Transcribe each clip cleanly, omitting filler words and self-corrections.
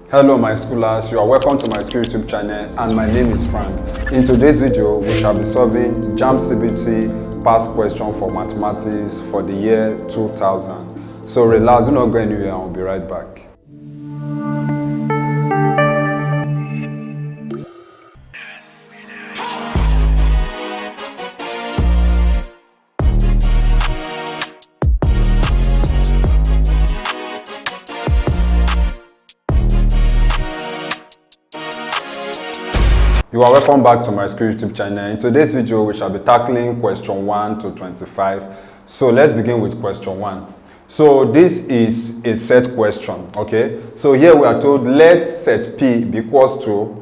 Hello my schoolers, you are welcome to my school YouTube channel and my name is Frank. In today's video, we shall be solving JAMB CBT past question for mathematics for the year 2000. So relax, do not go anywhere, I'll be right back. You are welcome back to my school YouTube channel. In today's video, we shall be tackling question 1 to 25. So let's begin with question 1. So this is a set question, okay? So here we are told let set P be equals to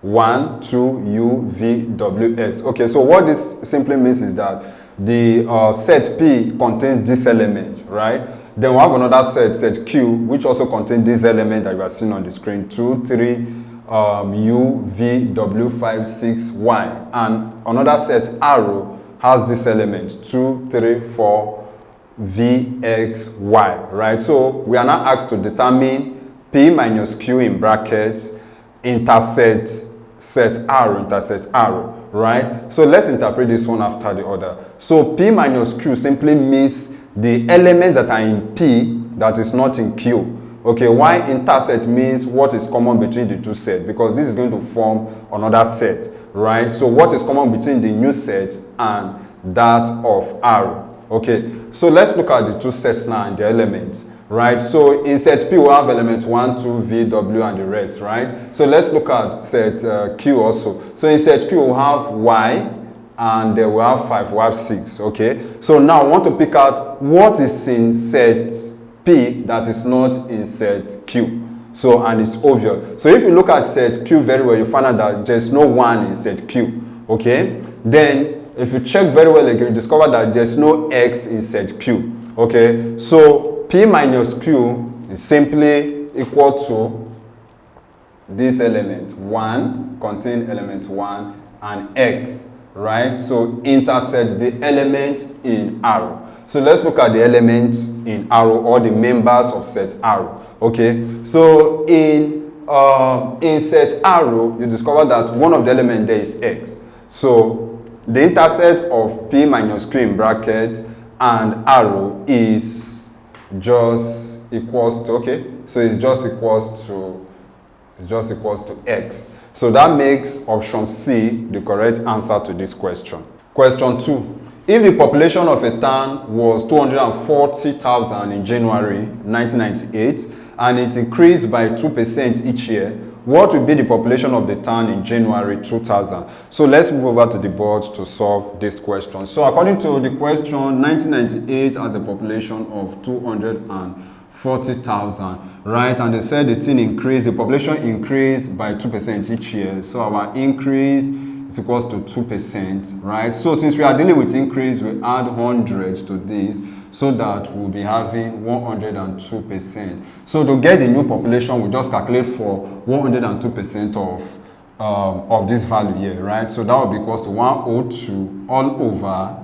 1, 2, U, V, W, S. Okay, so what this simply means is that the set P contains this element, right? Then we have another set Q, which also contains this element that you are seeing on the screen, 2, 3, U, V, W, 5, 6, Y. And another set arrow has this element, 2, 3, 4, V, X, Y, right? So we are now asked to determine P minus Q in brackets, intersect arrow, right? So let's interpret this one after the other. So P minus Q simply means the elements that are in P that is not in Q. Okay, why intersect means what is common between the two sets, because this is going to form another set, right? So what is common between the new set and that of arrow? Okay, so let's look at the two sets now and the elements, right? So in set P we have element 1, 2, V, W and the rest, right? So let's look at set Q also. So in set Q we have Y and then we have 5, we have 6, okay? So now I want to pick out what is in set P that is not in set Q. So, and it's obvious. So if you look at set Q very well, you find out that there's no 1 in set Q. Okay? Then, if you check very well again, you discover that there's no X in set Q. Okay? So, P minus Q is simply equal to this element. 1 contain element 1 and X. Right? So, intersect the element in arrow. So let's look at the elements in arrow or the members of set arrow. Okay, so in set arrow, you discover that one of the elements there is X. So the intercept of P minus Q in bracket and arrow is just equals to, okay, so it's just equals to X. So that makes option C the correct answer to this question. Question 2. If the population of a town was 240,000 in January 1998 and it increased by 2% each year, what will be the population of the town in January 2000? So let's move over to the board to solve this question. So according to the question, 1998 has a population of 240,000, right? And they said the population increased by 2% each year. So our increase is equals to 2%, right? So since we are dealing with increase, we add 100 to this so that we'll be having 102%. So to get the new population, we just calculate for 102% of this value here, right? So that will be equals to 102 all over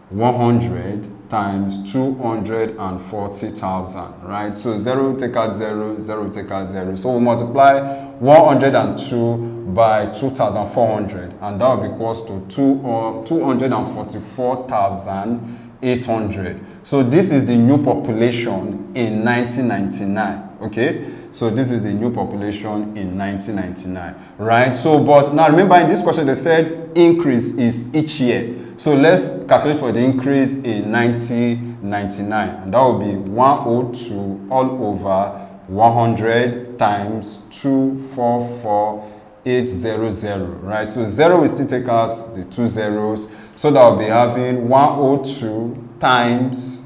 100 times 240,000, right? So 0 take out 0, 0 take out 0. So we multiply 102 by 2,400 and that will be equals to 244,800. So this is the new population in 1999, okay? So this is the new population in 1999, right? So, but now remember in this question they said increase is each year. So let's calculate for the increase in 1999 and that will be 102 all over 100 times 244,800, right? So 0 will still take out the 2 zeros. So that will be having 102 times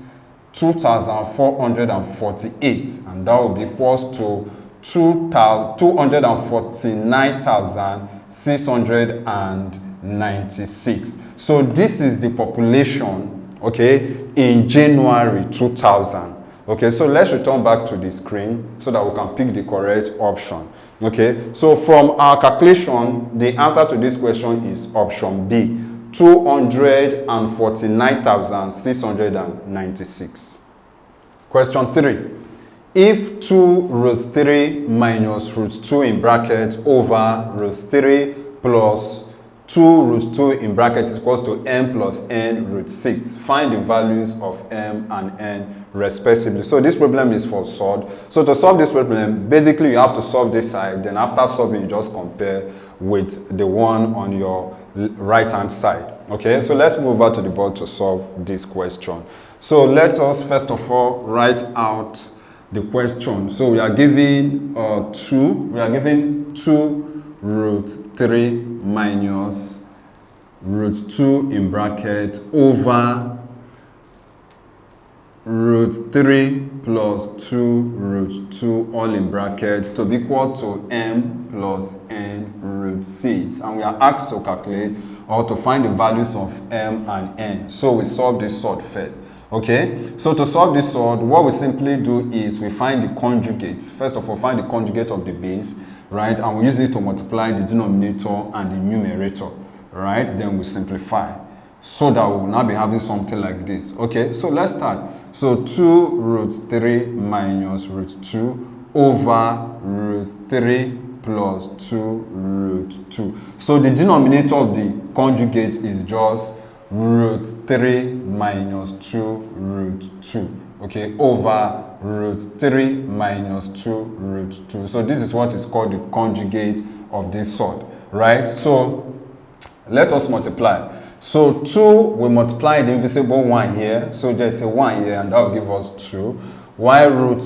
2,448 and that will be equals to 249,696. So this is the population, okay, in January 2000. Okay, so let's return back to the screen so that we can pick the correct option. Okay, so from our calculation, the answer to this question is option B, 249,696. Question 3. if 2 root 3 minus root 2 in bracket over root 3 plus 2 root 2 in bracket is equals to m plus n root 6. Find the values of m and n respectively. So this problem is for solved. So to solve this problem, basically you have to solve this side, then after solving you just compare with the one on your right hand side. Okay, so let's move over to the board to solve this question. So let us first of all write out the question. So we are given 2 root 3 minus root 2 in bracket over root 3 plus 2 root 2 all in bracket to be equal to m plus n root 6. And we are asked to calculate or to find the values of m and n. So we solve this sort first. Okay, so to solve this sort, what we simply do is we find the conjugate. First of all, find the conjugate of the base, right? And we use it to multiply the denominator and the numerator, right? Then we simplify so that we will now be having something like this. Okay, so let's start. So 2 root 3 minus root 2 over root 3 plus 2 root 2. So the denominator of the conjugate is just root 3 minus 2 root 2, okay, over root 3 minus 2 root 2. So this is what is called the conjugate of this sort, right? So let us multiply. So 2 we multiply the invisible 1 here, so there's a 1 here and that will give us 2, while root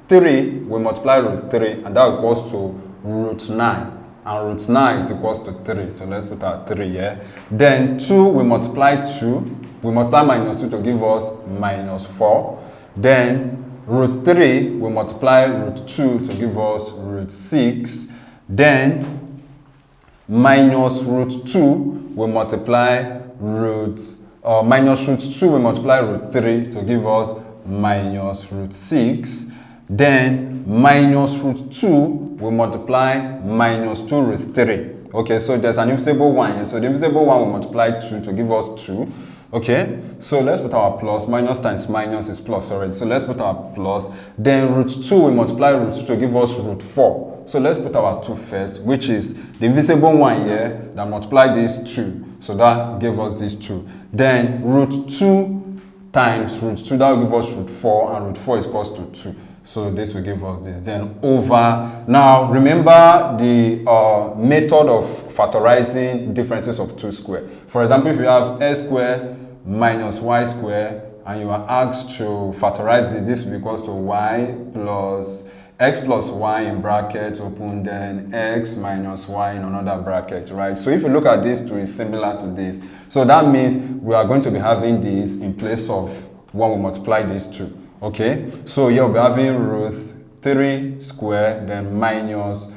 3 we multiply root 3 and that equals to root 9. And root 9 is equals to 3. So let's put our 3 here. Then 2, we multiply 2. We multiply minus 2 to give us minus 4. Then root 3, we multiply root 2 to give us root 6. Then minus root 2, we multiply minus root 2, we multiply root 3 to give us minus root 6. Then minus root 2 we multiply minus 2 root 3. Okay, so there's an invisible 1 here. So the invisible 1 will multiply 2 to give us 2. Okay, so let's put our plus. Minus times minus is plus already. So let's put our plus. Then root 2 we multiply root 2 to give us root 4. So let's put our 2 first, which is the invisible 1 here that multiplied this 2. So that gave us this 2. Then root 2 times root 2, that will give us root 4, and root 4 is equals to 2. So this will give us this. Then over. Now remember the method of factorizing differences of 2 squared. For example, if you have x squared minus y squared and you are asked to factorize it, this will be equals to y plus x plus y in bracket open, then x minus y in another bracket, right? So if you look at this 2 is similar to this. So that means we are going to be having this in place of when we multiply these 2. Okay, so you'll be having root 3 squared, then minus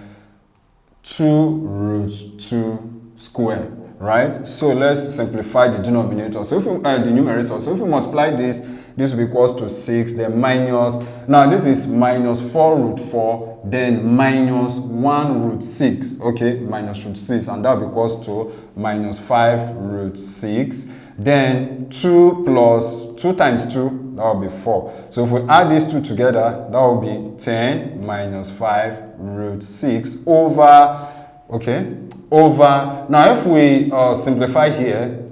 2 root 2 squared, right? So let's simplify the denominator. So if we the numerator, so if we multiply this, this will be equals to 6, then minus, now this is minus 4 root 4, then minus 1 root 6, okay, minus root 6, and that will be equals to minus 5 root 6. Then 2 plus 2 times 2, that will be 4. So if we add these 2 together, that will be 10 minus 5 root 6 over, okay, over. Now if we simplify here,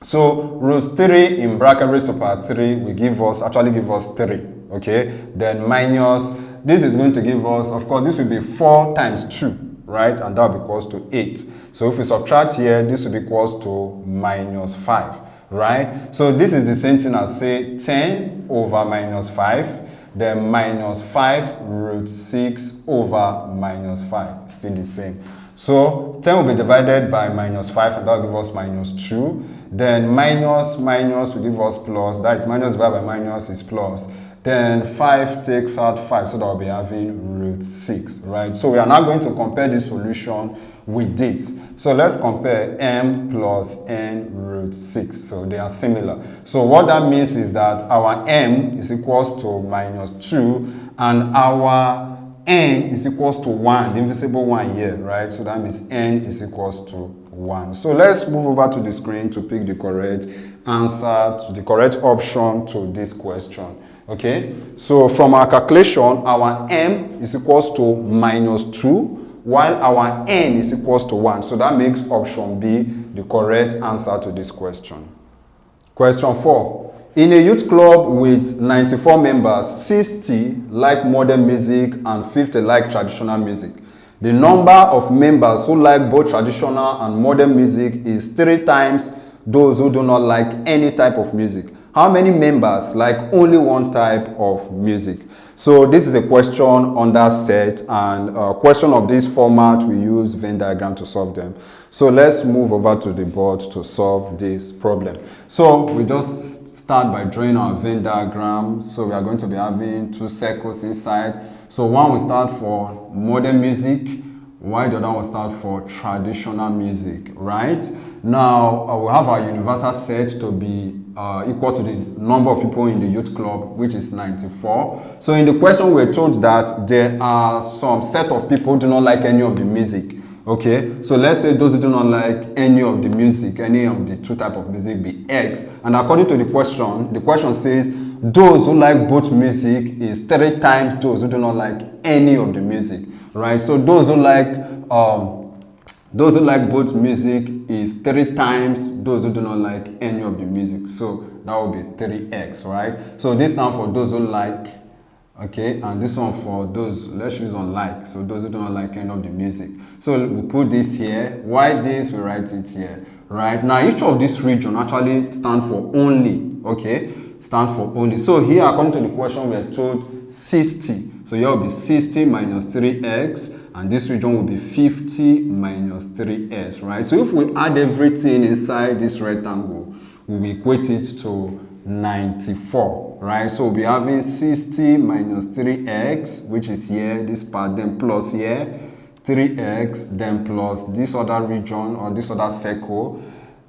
so root 3 in bracket raised to power 3 will actually give us 3, okay. Then minus, this is going to give us, of course, this will be 4 times 2, right, and that will be equals to 8. So if we subtract here, this will be equals to minus 5, right? So this is the same thing as, say, 10 over minus 5, then minus 5 root 6 over minus 5, still the same. So 10 will be divided by minus 5, and that will give us minus 2. Then minus will give us plus, that is minus divided by minus is plus. Then 5 takes out 5, so that will be having root 6, right? So we are now going to compare this solution with this. So let's compare m plus n root 6. So they are similar. So what that means is that our m is equals to minus 2 and our n is equals to 1, the invisible 1 here, right? So that means n is equals to 1. So let's move over to the screen to pick the correct answer, to the correct option to this question. Okay, so from our calculation, our m is equals to minus 2, while our n is equals to 1. So that makes option B the correct answer to this question. Question 4. In a youth club with 94 members, 60 like modern music and 50 like traditional music. The number of members who like both traditional and modern music is 3 times those who do not like any type of music. How many members like only one type of music? So this is a question under set, and a question of this format, we use Venn diagram to solve them. So let's move over to the board to solve this problem. So we just start by drawing our Venn diagram. So we are going to be having 2 circles inside. So one will start for modern music, while the other will start for traditional music, right? Now we have our universal set to be equal to the number of people in the youth club, which is 94. So in the question, we're told that there are some set of people who do not like any of the music. Okay, so let's say those who do not like any of the music, any of the 2 types of music, be X. And according to the question says those who like both music is 3 times those who do not like any of the music, right? So those who like both music is 3 times those who do not like any of the music. So that will be 3x, right? So this stands for those who like, okay, and this one for those, let's use unlike, so those who do not like any of the music. So we put this here. Why this? We write it here, right? Now each of this region actually stand for only, okay, stand for only. So here, according to the question, we are told 60. So here will be 60 minus 3x, and this region will be 50 minus 3s, right? So if we add everything inside this rectangle, we will equate it to 94, right? So we'll be having 60 minus 3x, which is here, this part, then plus here, 3x, then plus this other region or this other circle,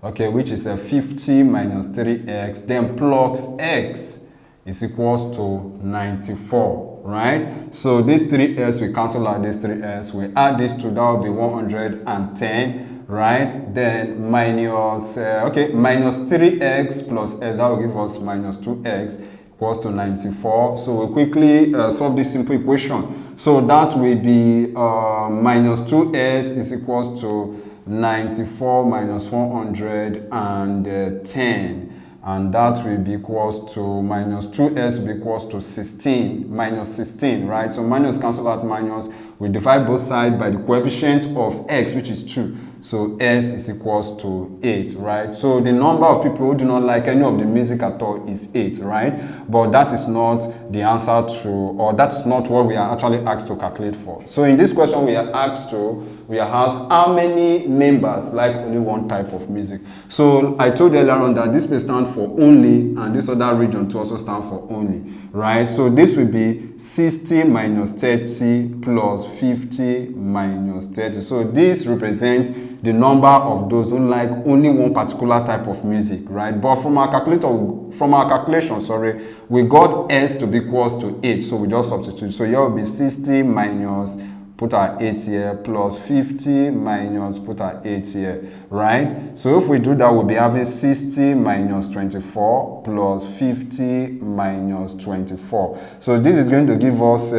okay, which is a 50 minus 3x, then plus x is equals to 94, right? So this 3s, we cancel out this 3s, we add this to, that will be 110, right? Then minus, minus 3x plus s, that will give us minus 2x equals to 94. So we'll quickly solve this simple equation. So that will be minus 2s is equals to 94 minus 110. And that will be equals to minus 2s will be equals to 16, minus 16, right? So minus cancel out minus. We divide both sides by the coefficient of x, which is 2. So s is equals to 8, right? So the number of people who do not like any of the music at all is 8, right? But that is not the answer to, or that's not what we are actually asked to calculate for. So in this question, we are asked how many members like only one type of music. So I told you earlier on that this may stand for only, and this other region to also stand for only, right? So this will be 60 minus 30 plus 50 minus 30. So this represents the number of those who like only one particular type of music, right? But from our calculation, we got s to be equals to 8, so we just substitute. So here will be 60 minus, put our 8 here, plus 50 minus, put our 8 here, right? So if we do that, we'll be having 60 minus 24 plus 50 minus 24. So this is going to give us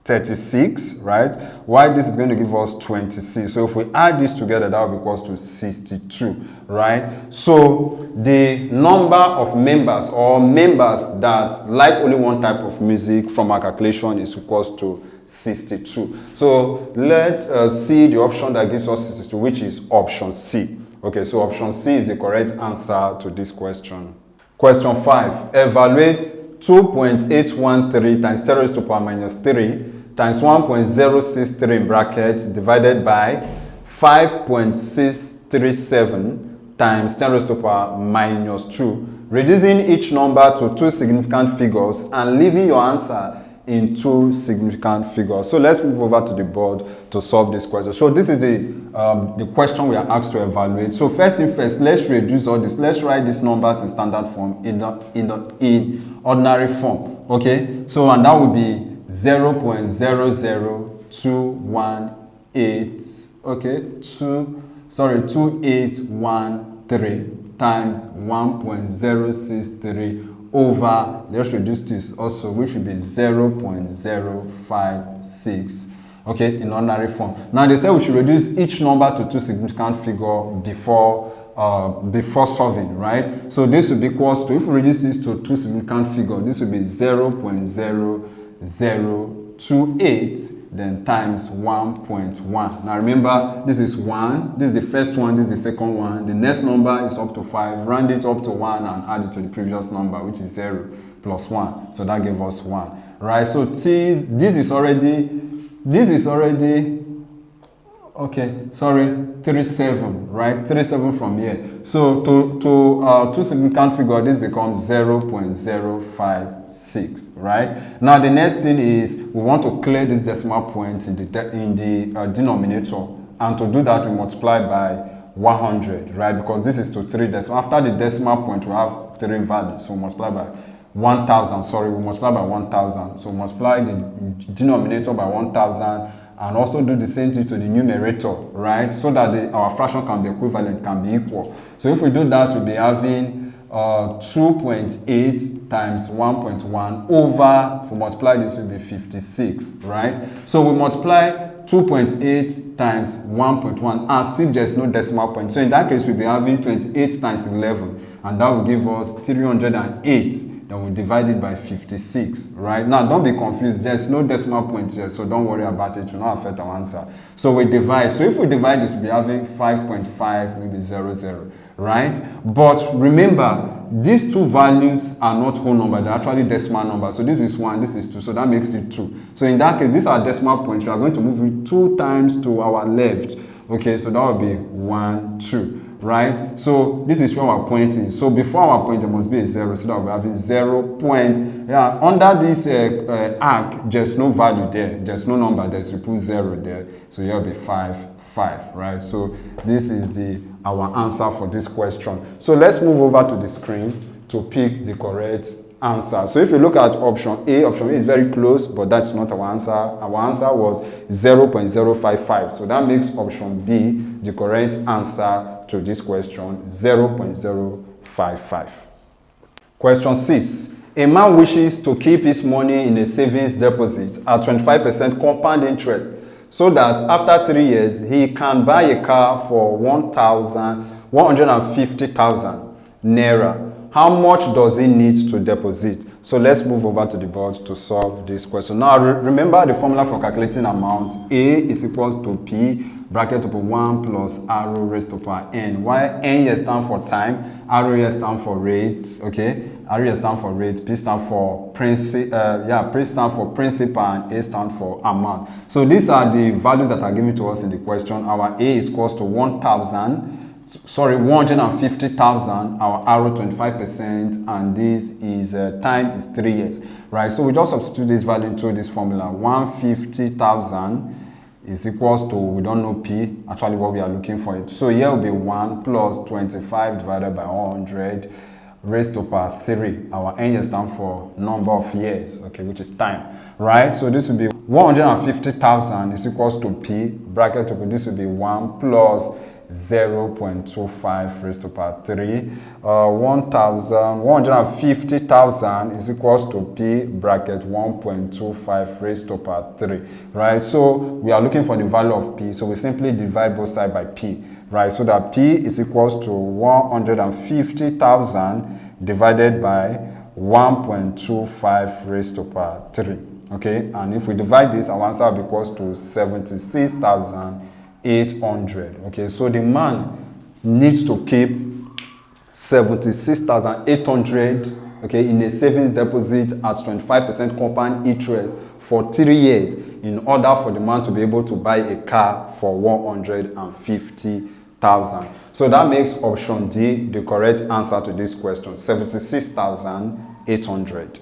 36, right? While this is going to give us 26. So if we add this together, that will be equals to 62, right? So the number of members or members that like only one type of music from our calculation is equals to 62. So let's see the option that gives us 62, which is option C. Okay, so option C is the correct answer to this question. Question 5. Evaluate 2.813 times 10 raised to the power minus 3 times 1.063 in brackets divided by 5.637 times 10 raised to the power minus 2, reducing each number to 2 significant figures and leaving your answer in 2 significant figures. So let's move over to the board to solve this question. So this is the question we are asked to evaluate. So first thing first, let's reduce all this. Let's write these numbers in standard form, in ordinary form. Okay, so and that will be 0.00218, okay, 2813 times 1.063 over, let's reduce this also, which will be 0.056, okay, in ordinary form. Now they say we should reduce each number to two significant figure before solving, right? So this will be equals to, if we reduce this to two significant figure, this will be 0.0028 then times 1.1. Now remember, this is 1, this is the first one, this is the second one, the next number is up to 5, round it up to 1 and add it to the previous number, which is 0 plus 1, so that gave us 1, right? So this is already, okay, sorry, 37, right? 37 from here. So to two significant figure, this becomes 0.056, right? Now the next thing is we want to clear this decimal point in the denominator, and to do that we multiply by 100, right? Because this is to 3 decimal. After the decimal point we have 3 values, so we multiply by 1000. Sorry, we multiply by 1000. So multiply the denominator by 1000. And also do the same thing to the numerator, right? So that our fraction can be equivalent, can be equal. So if we do that, we'll be having 2.8 times 1.1 over, if we multiply this, will be 56, right? So we multiply 2.8 times 1.1 as if there's no decimal point. So in that case, we'll be having 28 times 11, and that will give us 308. Then we divide it by 56, right? Now, don't be confused. There's no decimal point here, so don't worry about it. It will not affect our answer. So we divide. So if we divide this, we'll be having 5.5, maybe 00, right? But remember, these two values are not whole number. They're actually decimal number. So this is 1, this is 2, so that makes it 2. So in that case, these are decimal points. We are going to move it 2 times to our left. Okay, so that will be 1, 2. Right, so this is where we're pointing. So before our point, there must be a 0, so that we're having 0 point. Yeah, under this arc, there's no value there, there's no number there, so we put 0 there. So here will be 5, 5, right? So this is our answer for this question. So let's move over to the screen to pick the correct answer. So if you look at option A is very close, but that's not our answer. Our answer was 0.055. So that makes option B the correct answer to this question, 0.055. Question 6. A man wishes to keep his money in a savings deposit at 25% compound interest so that after 3 years he can buy a car for 150,000 naira. How much does he need to deposit? So let's move over to the board to solve this question. Now remember the formula for calculating amount. A is equals to P bracket open 1 plus arrow raised to power n. While n here stands for time, arrow here stands for rate, okay? Arrow here stands for rate, P stands for P stands for principal, and A stands for amount. So these are the values that are given to us in the question. Our A is equals to 150,000, our arrow 25%, and this is time is 3 years, right? So we just substitute this value into this formula. 150,000 is equals to, we don't know P, actually what we are looking for it. So here will be 1 plus 25 divided by 100 raised to power 3. Our n here stands for number of years, okay, which is time, right? So this will be 150,000 is equals to P bracket, this will be 1 plus 0.25 raised to power 3. 150,000 is equals to P bracket 1.25 raised to power 3, right? So we are looking for the value of P, so we simply divide both sides by P, right? So that P is equals to 150,000 divided by 1.25 raised to power 3, okay? And if we divide this, our answer will be equals to 76,800. Okay, so the man needs to keep 76,800, okay, in a savings deposit at 25% compound interest for 3 years in order for the man to be able to buy a car for 150,000. So that makes option D the correct answer to this question, 76,800.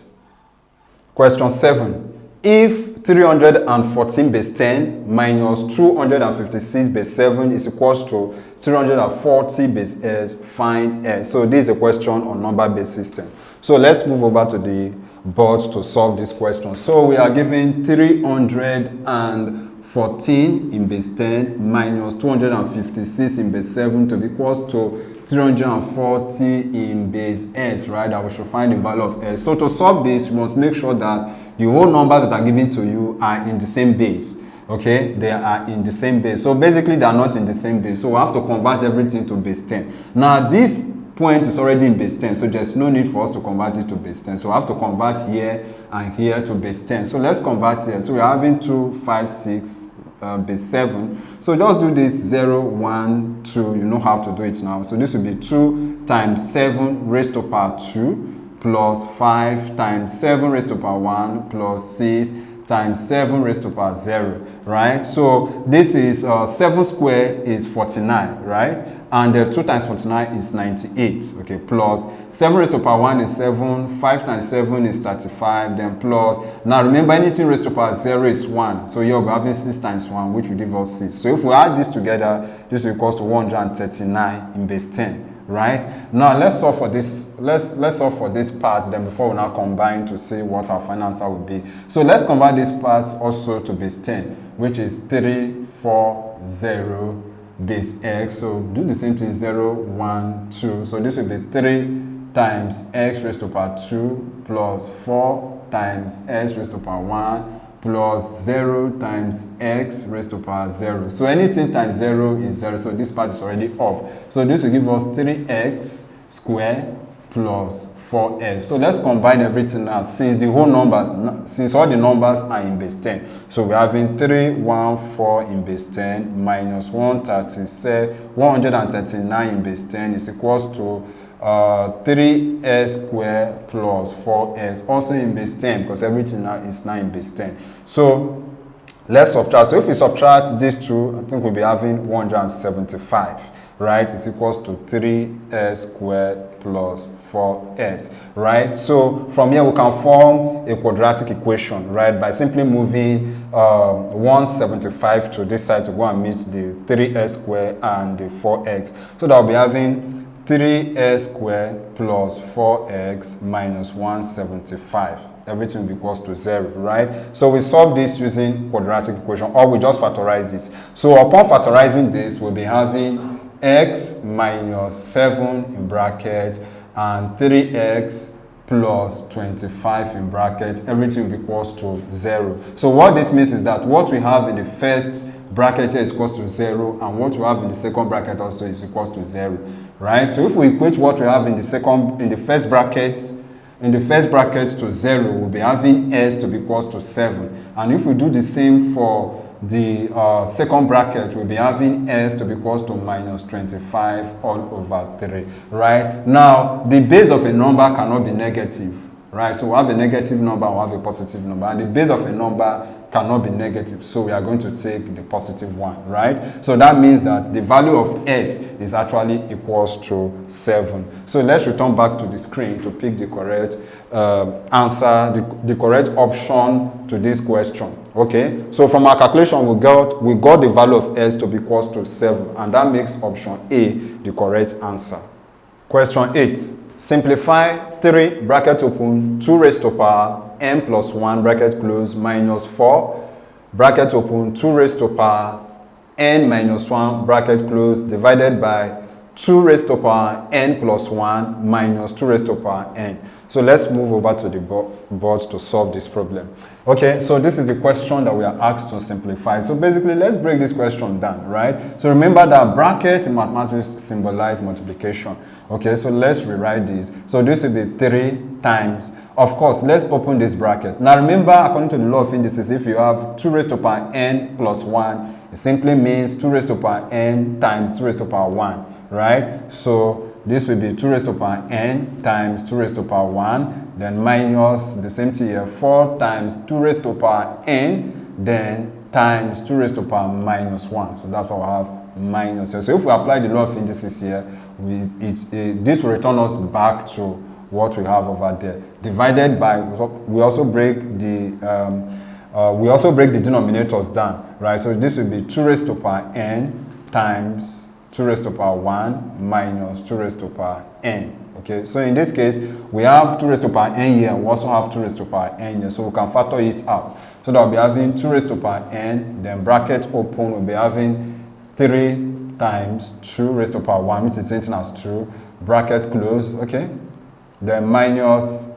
Question 7. If 314 base 10 minus 256 base 7 is equals to 340 base S, find S. So this is a question on number-based system. So let's move over to the board to solve this question. So we are given 314 14 in base 10 minus 256 in base 7 to be equals to 340 in base s, right? That we should find the value of s. So to solve this, you must make sure that the whole numbers that are given to you are in the same base. Okay, they are in the same base. So basically they are not in the same base. So we have to convert everything to base 10. Now this point is already in base 10, so there's no need for us to convert it to base 10. So we have to convert here and here to base 10. So let's convert here. So we're having 2, 5, 6, base 7. So just do this 0, 1, 2. You know how to do it now. So this will be 2 times 7 raised to power 2 plus 5 times 7 raised to power 1 plus 6 times 7 raised to power 0, right? So this is 7 square is 49, right? And 2 times 49 is 98, okay, plus 7 raised to power 1 is 7, 5 times 7 is 35, then plus, now remember anything raised to power 0 is 1, so you'll be having 6 times 1, which will give us 6. So if we add this together, this will equal to 139 in base 10. Right now, let's solve for this. Let's solve for this part. Then before we now combine to see what our final answer will be. So let's convert these parts also to base 10, which is 340 base x. So do the same thing. 0, 1, 2. So this will be 3 times x raised to power 2 plus 4 times x raised to power 1 plus 0 times x raised to power 0. So anything times 0 is 0. So this part is already off. So this will give us 3x squared plus 4x. So let's combine everything now since the whole numbers, since all the numbers are in base 10. So we're having 314 in base 10 minus 139 in base 10 is equals to 3s squared plus 4s, also in base 10 because everything now is now in base 10. So let's subtract. So if we subtract these two, I think we'll be having 175, right? It's equals to 3s squared plus 4s, right? So from here we can form a quadratic equation, right, by simply moving 175 to this side to go and meet the 3s squared and the 4x. So that will be having 3s squared plus 4x minus 175. Everything will be equals to 0, right? So we solve this using quadratic equation, or we just factorize this. So upon factorizing this, we'll be having x minus 7 in bracket and 3x plus 25 in bracket. Everything will be equals to 0. So what this means is that what we have in the first bracket here is equals to 0, and what we have in the second bracket also is equals to 0. Right, so if we equate what we have in the first bracket to 0, we'll be having s to be equals to 7. And if we do the same for the second bracket, we'll be having s to be equals to minus 25 all over 3. Right, now the base of a number cannot be negative. Right, so we have a negative number, we have a positive number, and the base of a number cannot be negative, so we are going to take the positive one, right? So that means that the value of s is actually equals to 7. So let's return back to the screen to pick the correct answer, the correct option to this question. Okay, so from our calculation we got the value of s to be equals to 7, and that makes option A the correct answer. Question 8. Simplify 3 bracket open 2 raised to power n plus 1 bracket close minus 4 bracket open 2 raised to power n minus 1 bracket close divided by 2 raised to power n plus 1 minus 2 raised to power n. So let's move over to the board to solve this problem. Okay, so this is the question that we are asked to simplify. So basically, let's break this question down, right? So remember that bracket in mathematics symbolize multiplication. Okay, so let's rewrite this. So this will be 3 times. Of course, let's open this bracket. Now remember, according to the law of indices, if you have 2 raised to power n plus 1, it simply means 2 raised to power n times 2 raised to power 1, right? So this will be 2 raised to power n times 2 raised to power 1, then minus the same thing here, 4 times 2 raised to power n, then times 2 raised to power minus 1. So that's what we have, minus. So if we apply the law of indices here, this will return us back to what we have over there. Divided by, we also break the denominators down, right? So this will be 2 raised to power n times 2 raised to power 1 minus 2 raised to power n. Okay, so in this case, we have 2 raised to power n here, and we also have 2 raised to power n here, so we can factor it out. So that we'll be having 2 raised to the power n, then bracket open, we'll be having 3 times 2 raised to the power 1, which is written as 2, bracket close, okay? Then minus,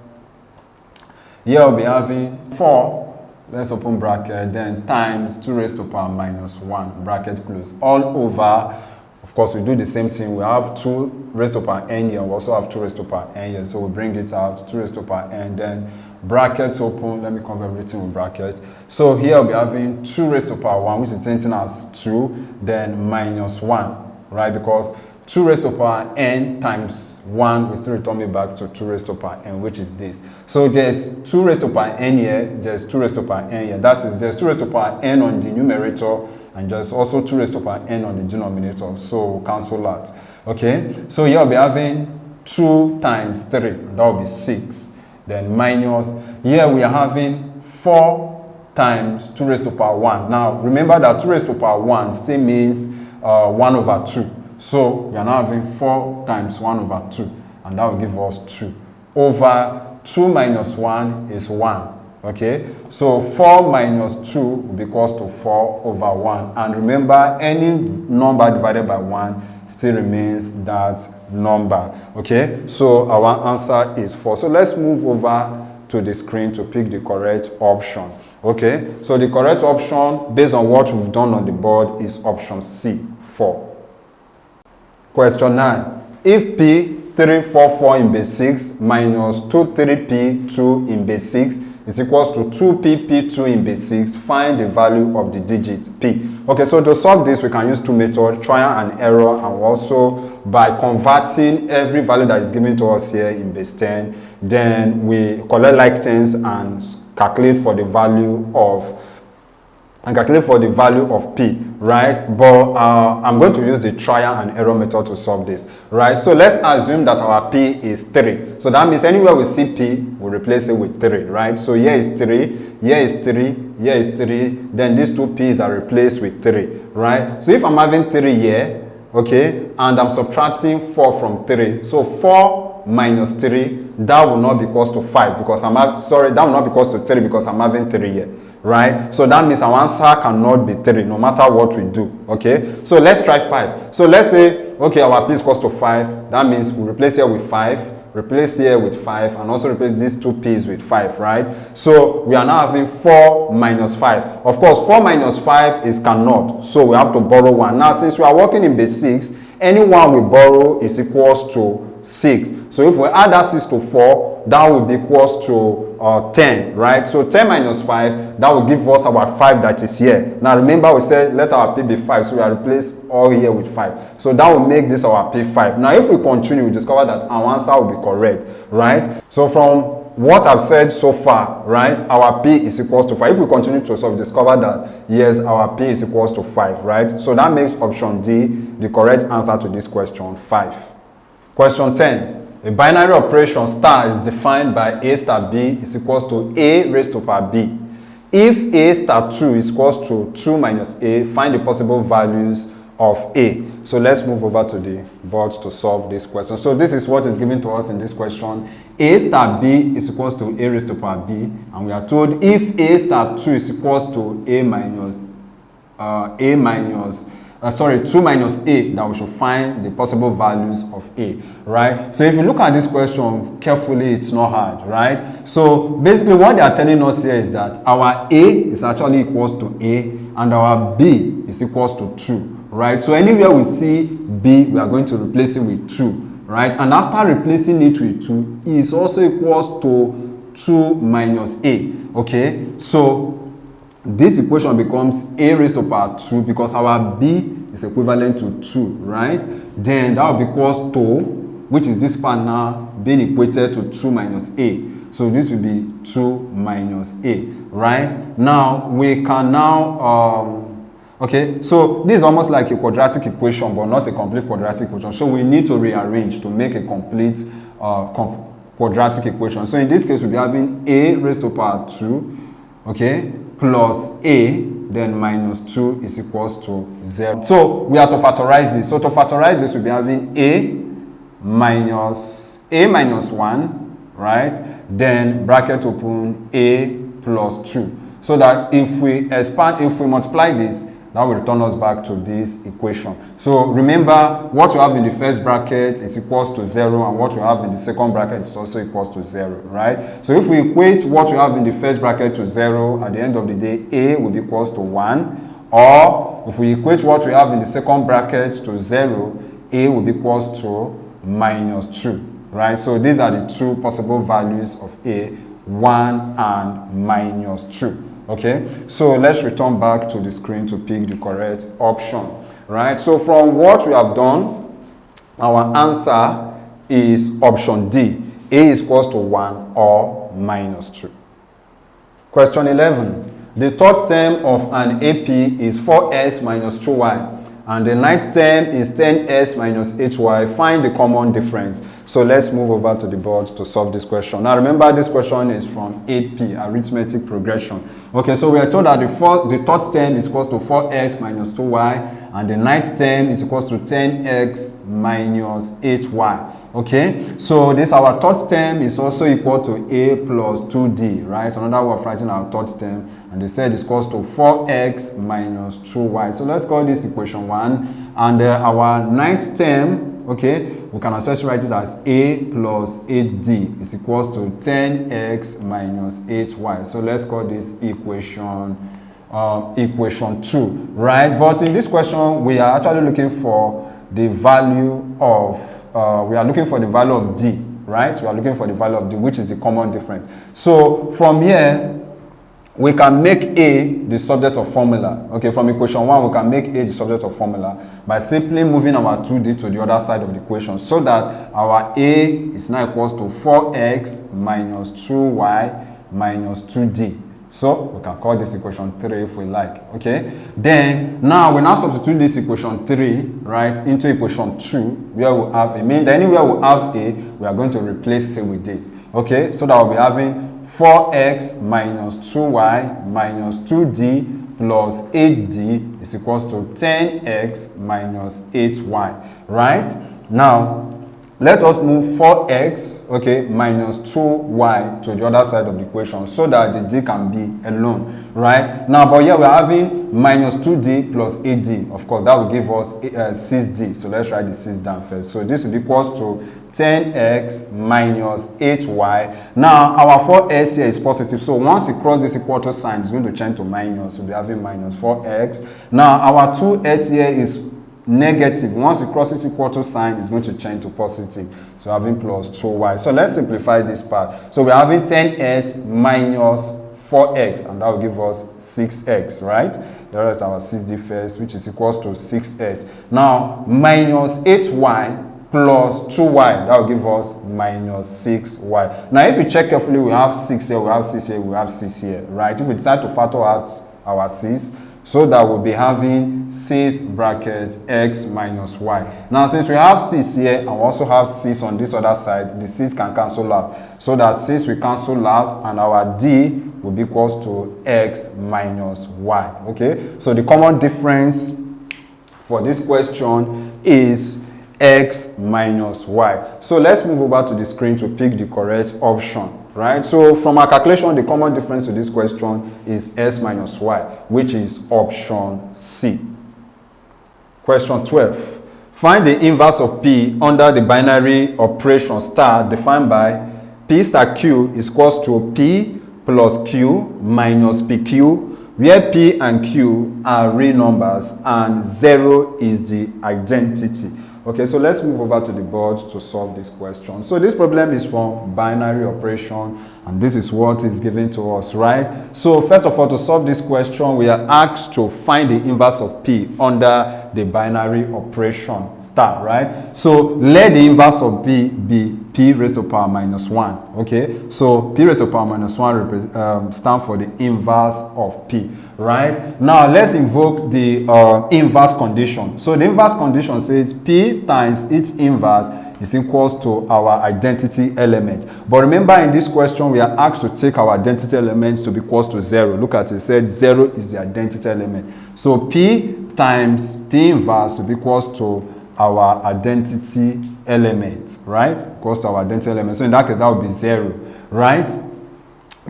here we'll be having 4, let's open bracket, then times 2 raised to the power minus 1, bracket close, all over. Of course, we do the same thing. We have 2 raised to the power n here. We also have 2 raised to the power n here. So we bring it out, 2 raised to the power n, then bracket open. Let me cover everything with bracket. So here we'll be having 2 raised to the power 1, which is written as 2, then minus 1, right? Because 2 raised to the power n times 1 will still return me back to 2 raised to the power n, which is this. So there's 2 raised to the power n here, there's 2 raised to the power n here. That is, there's 2 raised to the power n on the numerator, and just also 2 raised to the power n on the denominator, so we'll cancel that. Okay, so here we'll be having 2 times 3, that will be 6, then minus, here we are having 4 times 2 raised to the power 1. Now remember that 2 raised to the power 1 still means 1 over 2, so we are now having 4 times 1 over 2, and that will give us 2, over 2 minus 1 is 1. Okay, so 4 minus 2 will be equals to 4 over 1. And remember, any number divided by 1 still remains that number. Okay, so our answer is 4. So let's move over to the screen to pick the correct option. Okay, so the correct option based on what we've done on the board is option C, 4. Question 9. If P 344 in base 6 minus 23P2 in base 6 is equals to 2pp2 in base 6, find the value of the digit p. Okay, so to solve this, we can use two methods, trial and error, and also by converting every value that is given to us here in base 10, then we collect like terms and calculate for the value of p, right? But I'm going to use the trial and error method to solve this, right? So let's assume that our p is 3. So that means anywhere we see p, we replace it with 3, right? So here is 3, here is 3, here is 3, then these two p's are replaced with 3, right? So if I'm having 3 here, okay, and I'm subtracting 4 from 3, so 4 minus 3, that will not be equals to 5 because that will not be equals to 3 because I'm having 3 here, right? So that means our answer cannot be 3 no matter what we do. Okay, so let's try 5. So let's say, okay, our p is equals to 5. That means we replace here with 5, replace here with 5, and also replace these two p's with 5, right? So we are now having 4 minus 5. Of course, 4 minus 5 is cannot, so we have to borrow 1. Now since we are working in base 6, any one we borrow is equals to 6. So if we add that 6 to 4, that will be equals to 10, right? So 10 minus 5, that will give us our 5 that is here. Now remember we said let our p be 5, so we are replace all here with 5. So that will make this our p 5. Now if we continue, we discover that our answer will be correct, right? So from what I've said so far, right, our p is equals to 5. If we continue to solve, discover that yes, our p is equals to 5, right? So that makes option D the correct answer to this question, 5. Question 10. A binary operation star is defined by a star b is equals to a raised to power b. If a star 2 is equals to 2 minus a, find the possible values of a. So let's move over to the board to solve this question. So this is what is given to us in this question. A star b is equals to a raised to power b, and we are told if a star 2 is equals to 2 minus a, that we should find the possible values of a, right? So if you look at this question carefully, it's not hard, right? So basically what they are telling us here is that our a is actually equals to a and our b is equals to 2, right? So anywhere we see b, we are going to replace it with 2, right? And after replacing it with 2, it is also equals to 2 minus a, okay? So this equation becomes a raised to power 2 because our b is equivalent to 2, right? Then that will be equals to, which is this part now being equated to 2 minus a. So this will be 2 minus a, right? Now we can now, okay, so this is almost like a quadratic equation, but not a complete quadratic equation. So we need to rearrange to make a complete quadratic equation. So in this case, we'll be having a raised to power 2, okay, plus a, then minus 2 is equals to 0. So we have to factorize this. So to factorize this, we'll be having a minus 1, right? Then bracket open a plus 2. So that if we multiply this, that will return us back to this equation. So remember, what we have in the first bracket is equals to 0, and what we have in the second bracket is also equals to 0, right? So if we equate what we have in the first bracket to 0, at the end of the day, a will be equals to 1. Or if we equate what we have in the second bracket to 0, a will be equals to minus 2, right? So these are the two possible values of a, 1 and minus 2. Okay, so let's return back to the screen to pick the correct option, right? So from what we have done, our answer is option D. A is equals to 1 or minus 2. Question 11. The third term of an AP is 4x minus 2y, and the ninth term is 10x minus 8y. Find the common difference. So let's move over to the board to solve this question. Now remember, this question is from AP, arithmetic progression. Okay, so we are told that the third term is equals to 4x minus 2y, and the ninth term is equals to 10x minus 8y. Okay, so this our third term is also equal to a plus 2d, right? Another way of writing our third term, and they said it's equals to 4x minus 2y. So let's call this equation 1, and our ninth term, okay, we can also write it as a plus 8d is equals to 10x minus 8y. So let's call this equation 2, right? But in this question, we are actually looking for the value of we are looking for the value of d, right? We are looking for the value of d, which is the common difference. So from here, we can make a the subject of formula. Okay, from equation 1, we can make a the subject of formula by simply moving our 2d to the other side of the equation, so that our a is now equals to 4x minus 2y minus 2d. So we can call this equation 3 if we like. Okay, then now we now substitute this equation 3, right, into equation 2, where we have a mean. Then anywhere we have a, we are going to replace it with this. Okay, so that we'll be having 4x minus 2y minus 2d plus 8d is equals to 10x minus 8y, right? Now let us move 4x, okay, minus 2y to the other side of the equation, so that the d can be alone, right? Now, but here we're having minus 2d plus 8d. Of course, that will give us 6d. So let's write the 6 down first. So this will be equals to 10x minus 8y. Now, our 4x here is positive. So once you cross this equal to sign, it's going to change to minus. So we'll be having minus 4x. Now, our 2s here is negative. Once it crosses equal to sign, it's going to change to positive. So having plus 2y. So let's simplify this part. So we're having 10s minus 4x, and that will give us 6x, right? There is our 6d first, which is equals to 6s. Now minus 8y plus 2y, that will give us minus 6y. Now if you check carefully, we have 6 here, we have 6 here, we have 6 here, right? If we decide to factor out our 6, so that we'll be having 6 bracket x minus y. Now since we have 6 here and we also have 6 on this other side, the 6 can cancel out. So that 6 will cancel out, and our d will be equals to x minus y. Okay, so the common difference for this question is x minus y. So let's move over to the screen to pick the correct option. Right, so from our calculation, the common difference to this question is s minus y, which is option C. Question 12. Find the inverse of p under the binary operation star defined by p star q is equals to p plus q minus pq, where p and q are real numbers and 0 is the identity. Okay, so let's move over to the board to solve this question. So this problem is from binary operation, and this is what is given to us, right? So first of all, to solve this question, we are asked to find the inverse of p under the binary operation star, right? So let the inverse of p be p raised to power minus 1. Okay, so p raised to power minus 1 stand for the inverse of p, right? Now let's invoke the inverse condition. So the inverse condition says p times its inverse is equals to our identity element. But remember, in this question, we are asked to take our identity elements to be equals to 0. Look at it, it said 0 is the identity element. So p times p inverse will be equals to our identity element, right? Equals to our identity element. So in that case, that would be 0, right?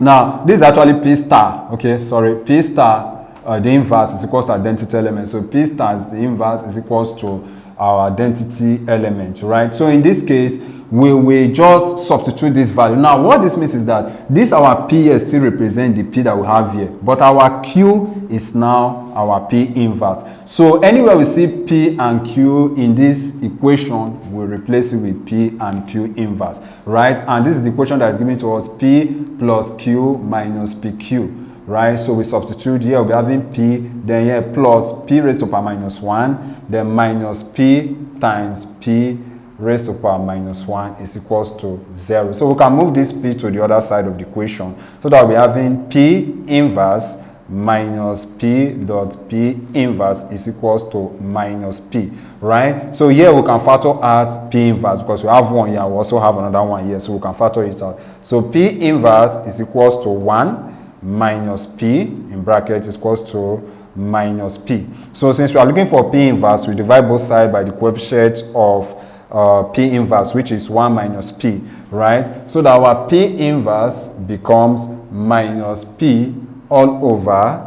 Now, this is actually P star, okay, sorry, P star, the inverse is equals to identity element. So P star is the inverse is equals to our identity element, right? So in this case, we will just substitute this value. Now, what this means is that this our P here still represents the P that we have here, but our Q is now our P inverse. So anywhere we see P and Q in this equation, we'll replace it with P and Q inverse, right? And this is the equation that is given to us, P plus Q minus PQ. Right, so we substitute here, we'll be having P, then here plus P raised to power minus 1, then minus P times P raised to power minus 1 is equals to 0. So we can move this P to the other side of the equation, so that we'll be having P inverse minus P dot P inverse is equals to minus P, right? So here we can factor out P inverse because we have one here, we also have another one here, so we can factor it out. So P inverse is equals to 1 minus P in bracket is equals to minus P. So since we are looking for P inverse, we divide both sides by the coefficient of P inverse, which is 1 minus P, right? So that our P inverse becomes minus P all over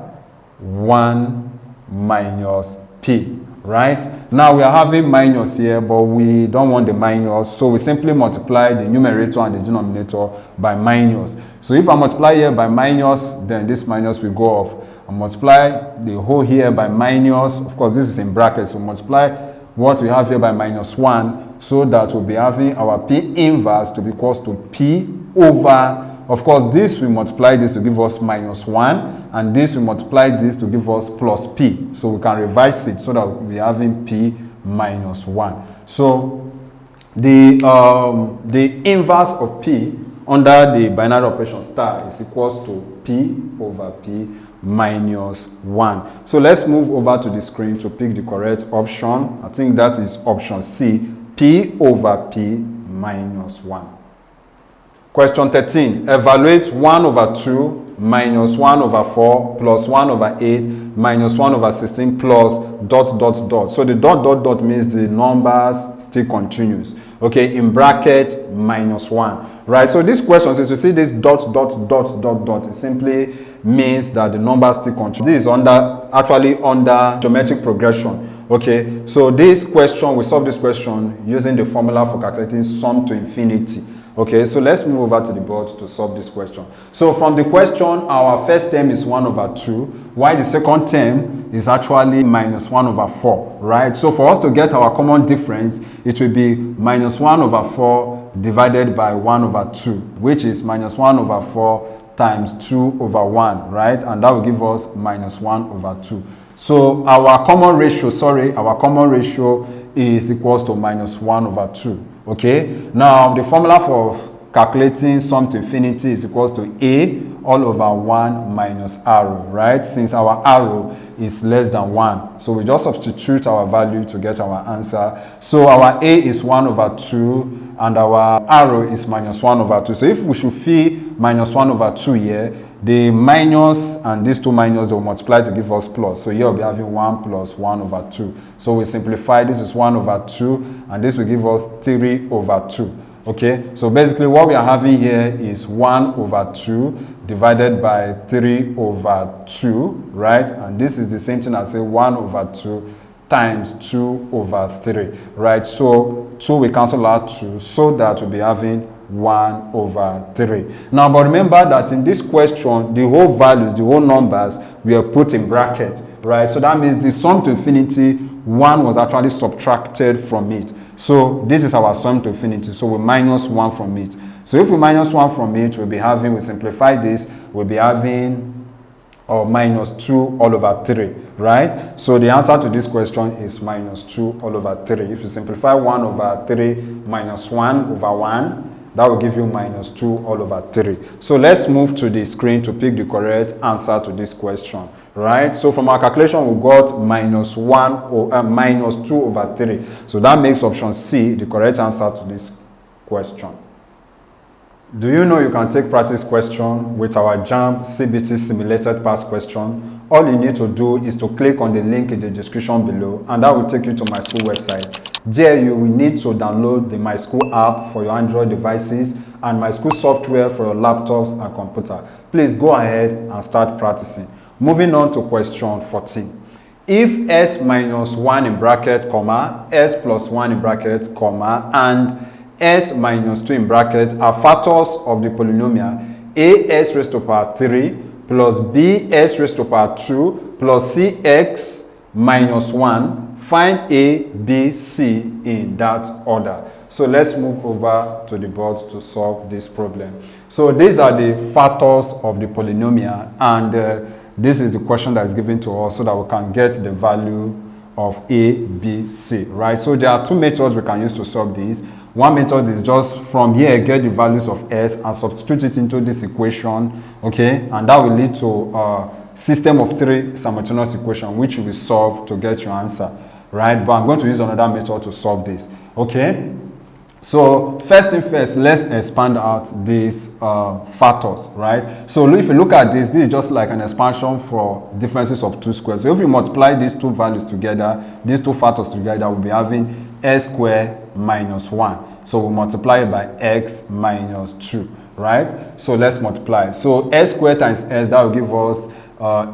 1 minus P, right? Now we are having minus here, but we don't want the minus, so we simply multiply the numerator and the denominator by minus. So if I multiply here by minus, then this minus will go off. I multiply the whole here by minus, of course this is in brackets, so multiply what we have here by minus 1, so that we'll be having our P inverse to be equals to P over, of course this will multiply this to give us minus 1, and this will multiply this to give us plus P. So we can revise it so that we'll be having P minus 1. So the inverse of P under the binary operation star is equals to P over P minus 1. So let's move over to the screen to pick the correct option. I think that is option C, P over P minus 1. Question 13. Evaluate 1 over 2 minus 1 over 4 plus 1 over 8 minus 1 over 16 plus dot dot dot. So the dot dot dot means the numbers still continues. Okay, in bracket minus 1. Right, so this question, since you see this dot dot dot dot dot, it simply means that the number still continues. This is actually under geometric progression. Okay, so this question, we solve this question using the formula for calculating sum to infinity. Okay, so let's move over to the board to solve this question. So from the question, our first term is 1 over 2, while the second term is actually minus 1 over 4, right? So for us to get our common difference, it will be minus 1 over 4 divided by 1 over 2, which is minus 1 over 4 times 2 over 1, right? And that will give us minus 1 over 2. So our common ratio, is equals to minus 1 over 2. Okay, now the formula for calculating sum to infinity is equals to A all over 1 minus arrow, right? Since our arrow is less than 1, so we just substitute our value to get our answer. So our A is 1 over 2 and our arrow is minus 1 over 2. So if we should fill minus 1 over 2 here, the minus and these two minus will multiply to give us plus. So here we'll be having 1 plus 1 over 2. So we simplify, this is 1 over 2 and this will give us 3 over 2. Okay, so basically what we are having here is 1 over 2 divided by 3 over 2, right? And this is the same thing as say 1 over 2 times 2 over 3, right? So 2 we cancel out 2, so that we'll be having 1 over 3. Now, but remember that in this question, the whole values, the whole numbers, we are put in bracket, right? So that means the sum to infinity, 1 was actually subtracted from it. So this is our sum to infinity. So we minus 1 from it. So if we minus 1 from it, we'll be having, we simplify this, we'll be having minus 2 all over 3, right? So the answer to this question is minus 2 all over 3. If you simplify 1 over 3 minus 1 over 1, that will give you minus 2 all over 3. So let's move to the screen to pick the correct answer to this question, right? So from our calculation, we got minus 1 or minus 2 over 3. So that makes option C the correct answer to this question. Do you know you can take practice question with our JAMB CBT simulated past question? All you need to do is to click on the link in the description below, and that will take you to my school website. There you will need to download the Myschool app for your Android devices and Myschool software for your laptops and computer. please go ahead and start practicing. Moving on to question 14. If s minus 1 in bracket, comma, s plus 1 in bracket, comma, and s minus 2 in bracket are factors of the polynomial as raised to power 3 plus bs raised to power 2 plus cx minus 1, find a, b, c in that order. So let's move over to the board to solve this problem. So these are the factors of the polynomial, and this is the question that is given to us so that we can get the value of a, b, c, right? So there are two methods we can use to solve this. One method is just from here get the values of s and substitute it into this equation, okay? And that will lead to a system of three simultaneous equations which you will solve to get your answer, right? But I'm going to use another method to solve this, okay? So first thing first, let's expand out these factors, right? So if you look at this, this is just like an expansion for differences of two squares. So if we multiply these two values together, these two factors together, we'll be having s squared minus 1. So we'll multiply it by x minus 2, right? So let's multiply. So s squared times s, that will give us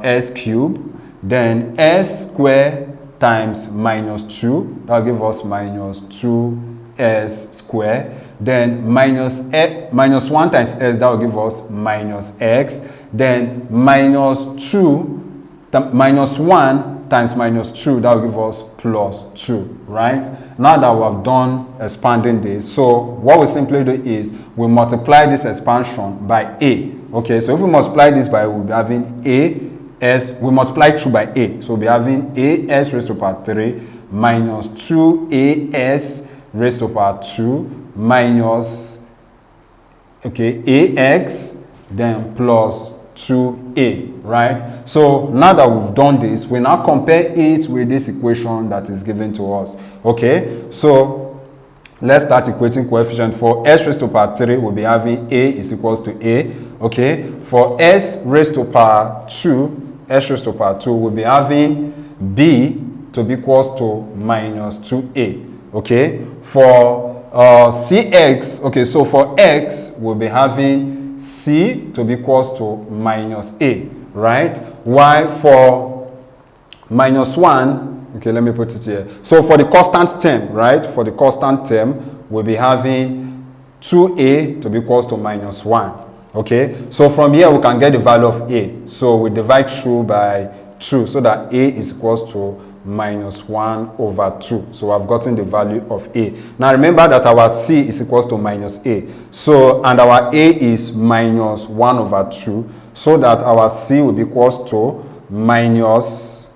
s cubed. Then s squared times minus 2, that will give us minus 2s squared. Then minus 1 times s, that will give us minus x. Then minus 1 times minus 2, that will give us plus 2, right? Now that we have done expanding this, so what we simply do is we multiply this expansion by a, okay? So if we multiply this by, we'll be having we multiply 2 by a, so we'll be having as raised to power 3 minus 2as raised to power 2 minus, okay, ax, then plus 2a, right? So now that we've done this, we now compare it with this equation that is given to us, okay? So let's start equating coefficient. For s raised to power 3, we'll be having a is equals to a, okay? For s raised to power 2, we'll be having b to be equals to minus 2a, okay? For cx, okay, so for x, we'll be having c to be equals to minus a, right? While for minus 1, okay, let me put it here. So for the constant term, right? For the constant term, we'll be having 2a to be equals to minus 1, okay? So from here, we can get the value of a. So we divide through by 2 so that a is equals to minus 1 over 2. So I've gotten the value of a. Now remember that our c is equals to minus a. So, and our a is minus 1 over 2. So that our c will be equals to minus,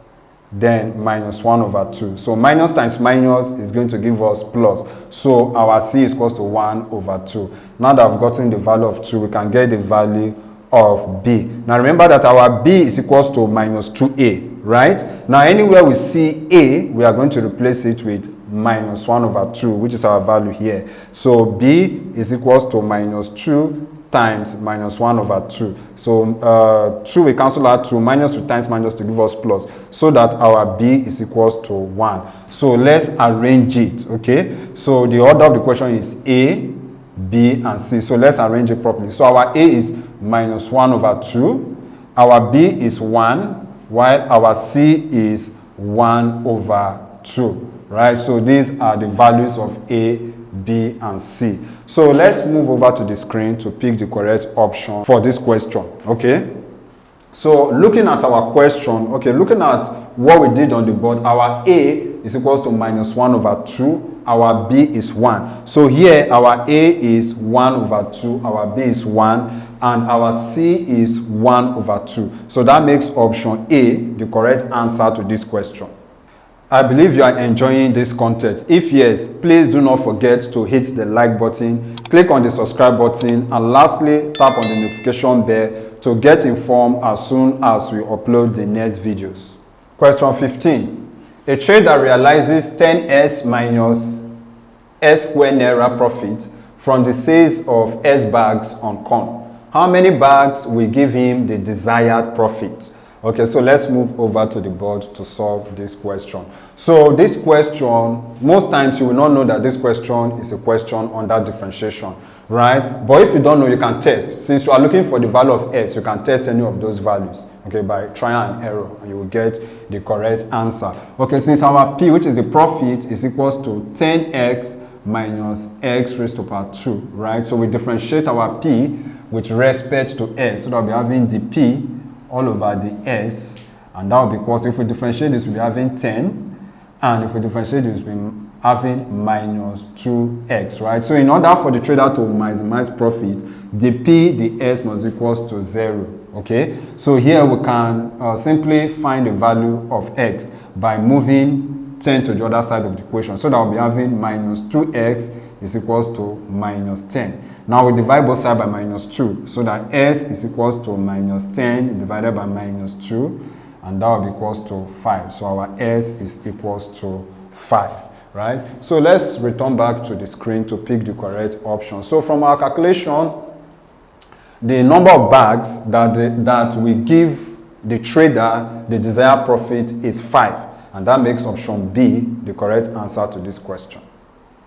then minus 1 over 2. So minus times minus is going to give us plus. So our c is equals to 1 over 2. Now that I've gotten the value of 2, we can get the value of b. Now remember that our b is equals to minus 2a, right? Now anywhere we see a, we are going to replace it with minus 1 over 2, which is our value here. So b is equals to minus 2 times minus 1 over 2. So 2, we cancel out 2, minus 2 times minus to give us plus, so that our b is equals to 1. So let's arrange it, okay? So the order of the question is a, b, and c. So let's arrange it properly. So our a is minus 1 over 2, our b is 1, while our c is 1 over 2, right? So these are the values of a, b, and c. So let's move over to the screen to pick the correct option for this question, okay? So looking at our question, okay, looking at what we did on the board, our a is equals to minus 1 over 2, our b is 1. So here our a is 1 over 2, our b is 1, and our c is 1 over 2. So that makes option A the correct answer to this question. I believe you are enjoying this content. If yes, please do not forget to hit the like button, click on the subscribe button, and lastly, tap on the notification bell to get informed as soon as we upload the next videos. Question 15. A trade that realizes 10s minus s squared naira profit from the sales of s bags on corn. How many bags will give him the desired profit? Okay, so let's move over to the board to solve this question. So this question, most times you will not know that this question is a question under differentiation, right? But if you don't know, you can test. Since you are looking for the value of s, you can test any of those values, okay, by trial and error, and you will get the correct answer. Okay, since our p, which is the profit, is equals to 10x minus x raised to power 2, right? So we differentiate our p with respect to s, so that we'll be having the p all over the s, and that will be because if we differentiate this, we'll be having 10, and if we differentiate this, we'll be having minus 2x, right? So in order for the trader to maximize profit, the p, the s must equals to 0, okay? So here we can simply find the value of x by moving 10 to the other side of the equation, so that we'll be having minus 2x is equals to minus 10. Now we divide both sides by minus 2, so that s is equals to minus 10 divided by minus 2, and that will be equals to 5. So our s is equals to 5, right? So let's return back to the screen to pick the correct option. So from our calculation, the number of bags that we give the trader the desired profit is 5, and that makes option B the correct answer to this question.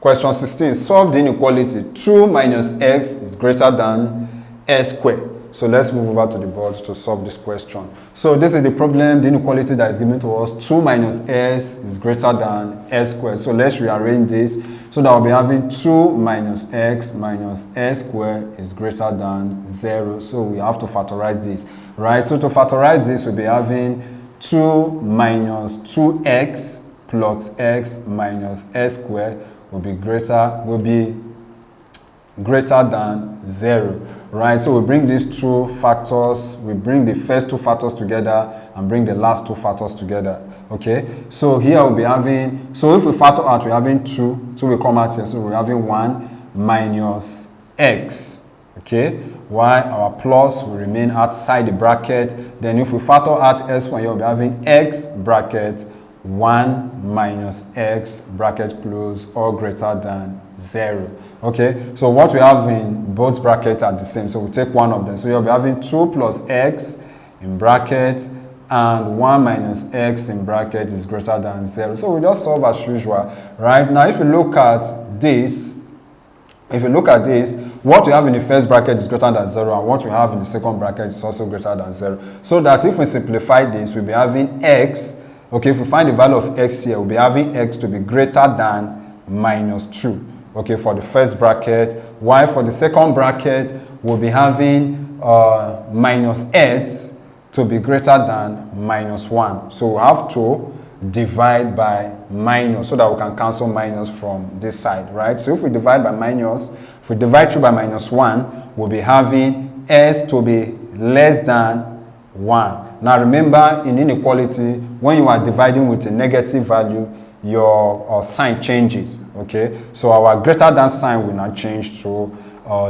Question 16, solve the inequality 2 minus x is greater than s squared. So let's move over to the board to solve this question. So this is the problem, the inequality that is given to us, 2 minus s is greater than s squared. So let's rearrange this, so that we'll be having 2 minus x minus s squared is greater than 0. So we have to factorize this, right? So to factorize this, we'll be having 2 minus 2x plus x minus s squared will be greater than 0, right? So we bring these two factors, we bring the first two factors together and bring the last two factors together, okay? So here we'll be having, so if we factor out, we're having 2 will come out here, so we're having 1 minus x, okay? While our plus will remain outside the bracket. Then if we factor out s from here, we'll be having x bracket 1 minus x bracket close or greater than 0. Okay, so what we have in both brackets are the same, so we take one of them. So you'll be having 2 plus x in bracket and 1 minus x in bracket is greater than 0. So we just solve as usual. Right now, if you look at this, what we have in the first bracket is greater than 0, and what we have in the second bracket is also greater than 0. So that if we simplify this, we'll be having x. Okay, if we find the value of x here, we'll be having x to be greater than minus 2. Okay, for the first bracket. While for the second bracket, we'll be having minus s to be greater than minus 1. So we have to divide by minus so that we can cancel minus from this side, right? So if we divide by minus, if we divide through by minus 1, we'll be having s to be less than 1. Now remember, in inequality, when you are dividing with a negative value, your sign changes, okay? So our greater than sign will not change to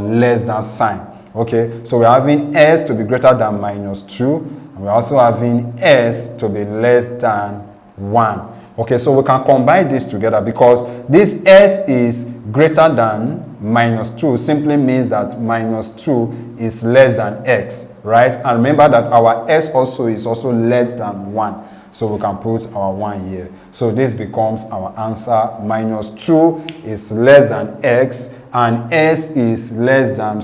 less than sign, okay? So we're having s to be greater than minus 2, and we're also having s to be less than 1. Okay, so we can combine this together because this s is greater than minus 2 simply means that minus 2 is less than x, right? And remember that our s also is also less than 1. So we can put our 1 here. So this becomes our answer. Minus 2 is less than x, and s is less than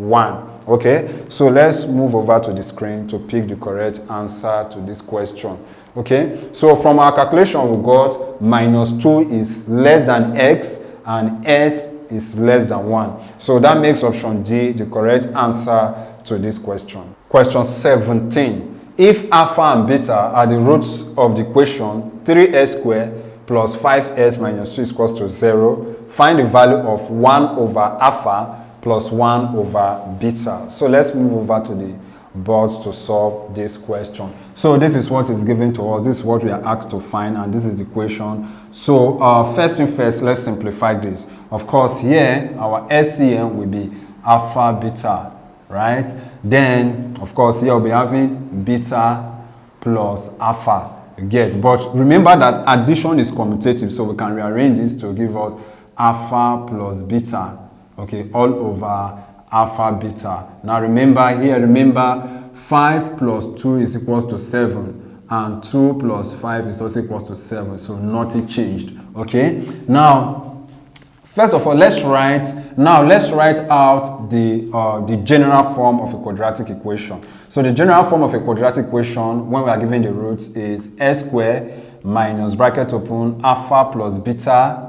1. Okay, so let's move over to the screen to pick the correct answer to this question. Okay, so from our calculation, we got minus 2 is less than x and s is less than 1. So that makes option D the correct answer to this question. Question 17. If alpha and beta are the roots of the equation 3s squared plus 5s minus 2 is equals to 0, find the value of 1 over alpha plus 1 over beta. So let's move over to the board to solve this question. So this is what is given to us. This is what we are asked to find, and this is the equation. So first thing first, let's simplify this. Of course, here our SCM will be alpha beta, right? Then of course here we'll be having beta plus alpha. Get, but remember that addition is commutative, so we can rearrange this to give us alpha plus beta, okay, all over alpha beta. Now remember here, 5 plus 2 is equals to 7, and 2 plus 5 is also equals to 7, so nothing changed. Okay, now first of all, let's write out the general form of a quadratic equation. So the general form of a quadratic equation, when we are given the roots, is s squared minus bracket open alpha plus beta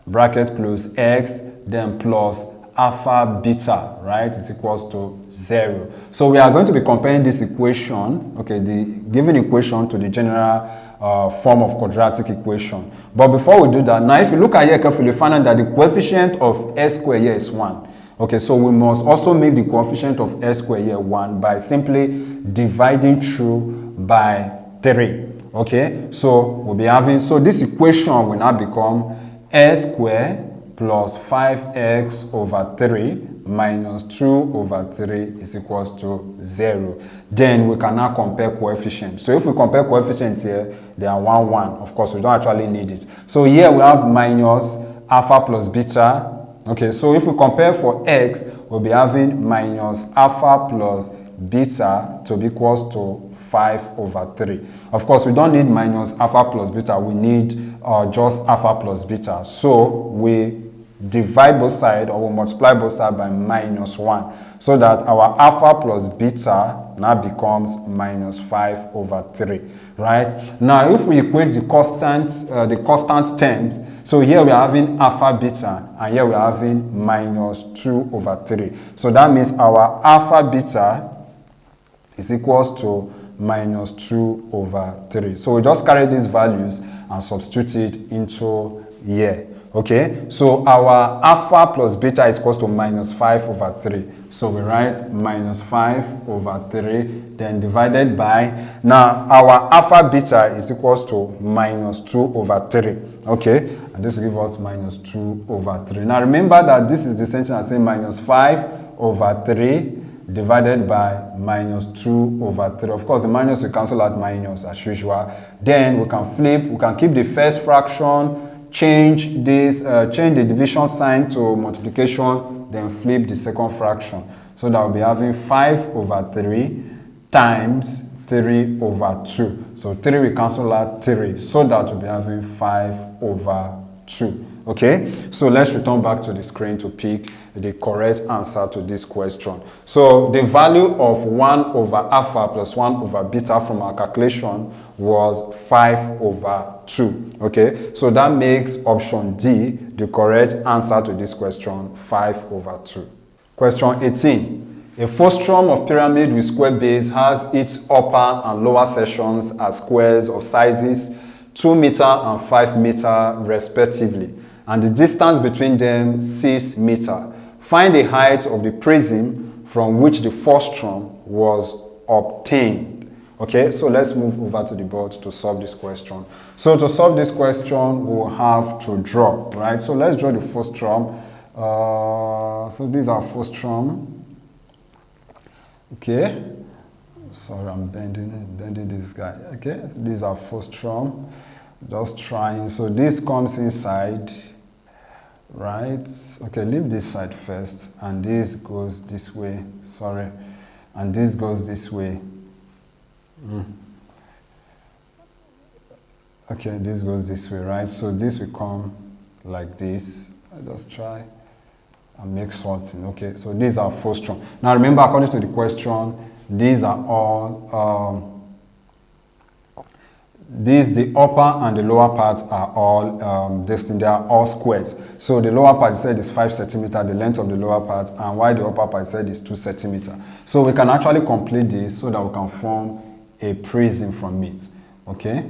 bracket close x, then plus alpha beta, right, is equals to 0. So we are going to be comparing this equation, okay, the given equation, to the general form of quadratic equation. But before we do that, now if you look at here carefully, you find out that the coefficient of s squared here is 1. Okay, so we must also make the coefficient of s squared here 1 by simply dividing through by 3. Okay, so we'll be having, so this equation will now become s squared plus 5x over 3 minus 2 over 3 is equals to 0. Then we can now compare coefficients. So if we compare coefficients here, they are 1, 1. Of course, we don't actually need it. So here we have minus alpha plus beta. Okay, so if we compare for x, we'll be having minus alpha plus beta to be equals to 5 over 3. Of course, we don't need minus alpha plus beta. We need just alpha plus beta. So we divide both sides, or we multiply both sides by minus 1, so that our alpha plus beta now becomes minus 5 over 3, right? Now, if we equate the constant terms, so here we are having alpha beta, and here we are having minus 2 over 3. So that means our alpha beta is equals to minus 2 over 3. So we just carry these values and substitute it into here. Okay, so our alpha plus beta is equals to minus 5 over 3. So we write minus 5 over 3, then divided by, now our alpha beta is equals to minus 2 over 3. Okay, and this will give us minus 2 over 3. Now remember that this is the same thing as saying minus 5 over 3 divided by minus 2 over 3. Of course, the minus will cancel out minus as usual. Then we can flip, we can keep the first fraction, change the division sign to multiplication, then flip the second fraction. So that we'll be having 5 over 3 times 3 over 2. So 3 will cancel out 3, so that we'll be having 5 over 2. Okay, so let's return back to the screen to pick the correct answer to this question. So the value of 1 over alpha plus 1 over beta from our calculation was 5 over 2. Okay, so that makes option D the correct answer to this question, 5 over 2. Question 18. A frustum of pyramid with square base has its upper and lower sections as squares of sizes 2 meter and 5 meter respectively, and the distance between them 6 meter. Find the height of the prism from which the frustum was obtained. Okay, so let's move over to the board to solve this question. So to solve this question, we'll have to draw, right? So let's draw the frustum. So these are frustum. Okay. Sorry, I'm bending this guy. Okay, these are frustum. Just trying. So this comes inside, right? Okay, leave this side first, and this goes this way. Sorry, and this goes this way. Okay, this goes this way, right? So this will come like this. I just try and make sorting. Okay, so these are frustum. Now remember, according to the question, these are all the upper and the lower parts are all destined. They are all squares. So the lower part said is 5 centimeters, the length of the lower part, and while the upper part said is 2 centimeters. So we can actually complete this so that we can form a prism from it. Okay,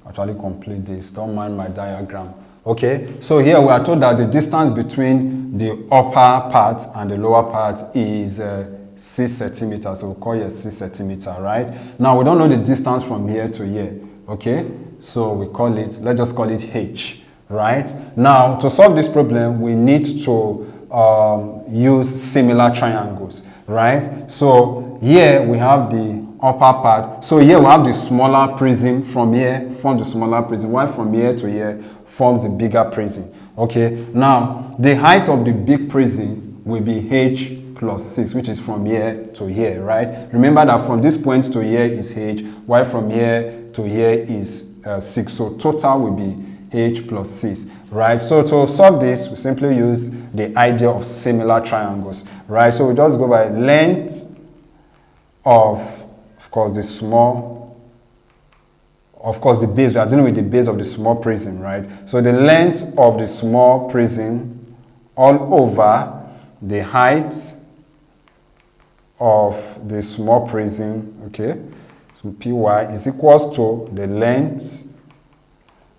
actually complete this. Don't mind my diagram. Okay, so here we are told that the distance between the upper part and the lower part is 6 centimeters. So we'll call it 6 centimeters, right? Now we don't know the distance from here to here. Okay, so we call it, let's just call it H, right? Now, to solve this problem, we need to use similar triangles, right? So here we have the upper part. So here we have the smaller prism. From here, form the smaller prism, while from here to here forms the bigger prism. Okay, now the height of the big prism will be H plus 6, which is from here to here, right? Remember that from this point to here is h, while from here to here is 6. So total will be h plus 6, right? So to solve this, we simply use the idea of similar triangles, right? So we just go by length of course, the base. We are dealing with the base of the small prism, right? So the length of the small prism all over the height of the small prism, okay? So py is equals to the length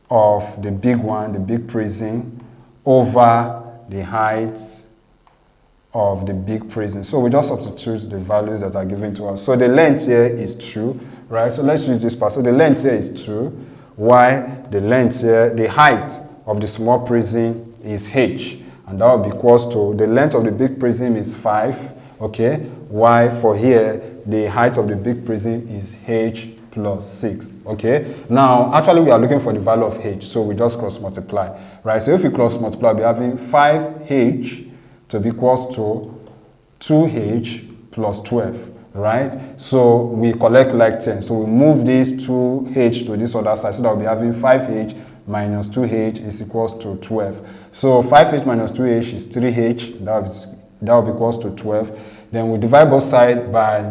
of the big one, the big prism, over the height of the big prism. So we just substitute the values that are given to us. So the length here is 2, right? So let's use this part. So the length here is 2, while the length here, the height of the small prism is h, and that will be equals to the length of the big prism is 5, okay? While for here, the height of the big prism is h plus 6, okay? Now, actually, we are looking for the value of h, so we just cross multiply, right? So if we cross multiply, we'll be having 5h to be equals to 2h plus 12, right? So we collect like 10. So we move this 2h to this other side, so that we'll be having 5h minus 2h is equals to 12. So 5h minus 2h is 3h, that will be equals to 12. Then we divide both sides by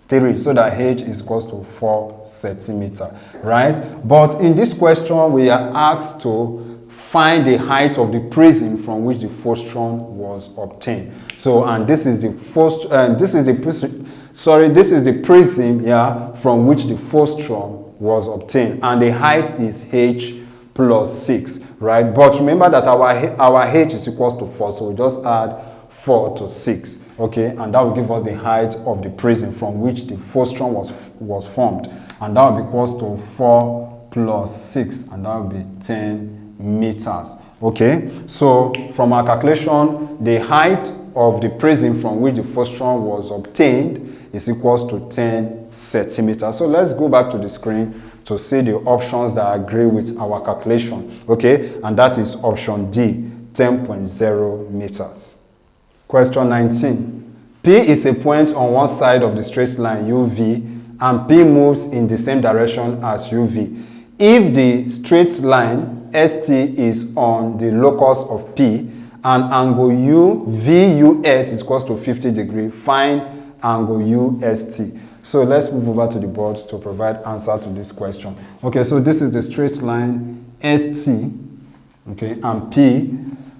3, so that h is equals to 4 centimeter, right? But in this question, we are asked to find the height of the prism from which the frustum was obtained. So, and this is the prism, yeah, from which the frustum was obtained, and the height is h plus 6, right? But remember that our h is equals to 4, so we just add 4 to 6, okay? And that will give us the height of the prism from which the frustum was formed, and that will be equals to 4 plus 6, and that will be 10 meters, okay? So from our calculation, the height of the prism from which the frustum was obtained is equals to 10 centimeters. So let's go back to the screen to see the options that agree with our calculation, okay? And that is option D, 10.0 meters. Question 19. P is a point on one side of the straight line UV, and P moves in the same direction as UV. If the straight line ST is on the locus of P and angle VUS is equals to 50 degrees, find angle UST. So let's move over to the board to provide answer to this question. Okay, so this is the straight line ST, okay, and P,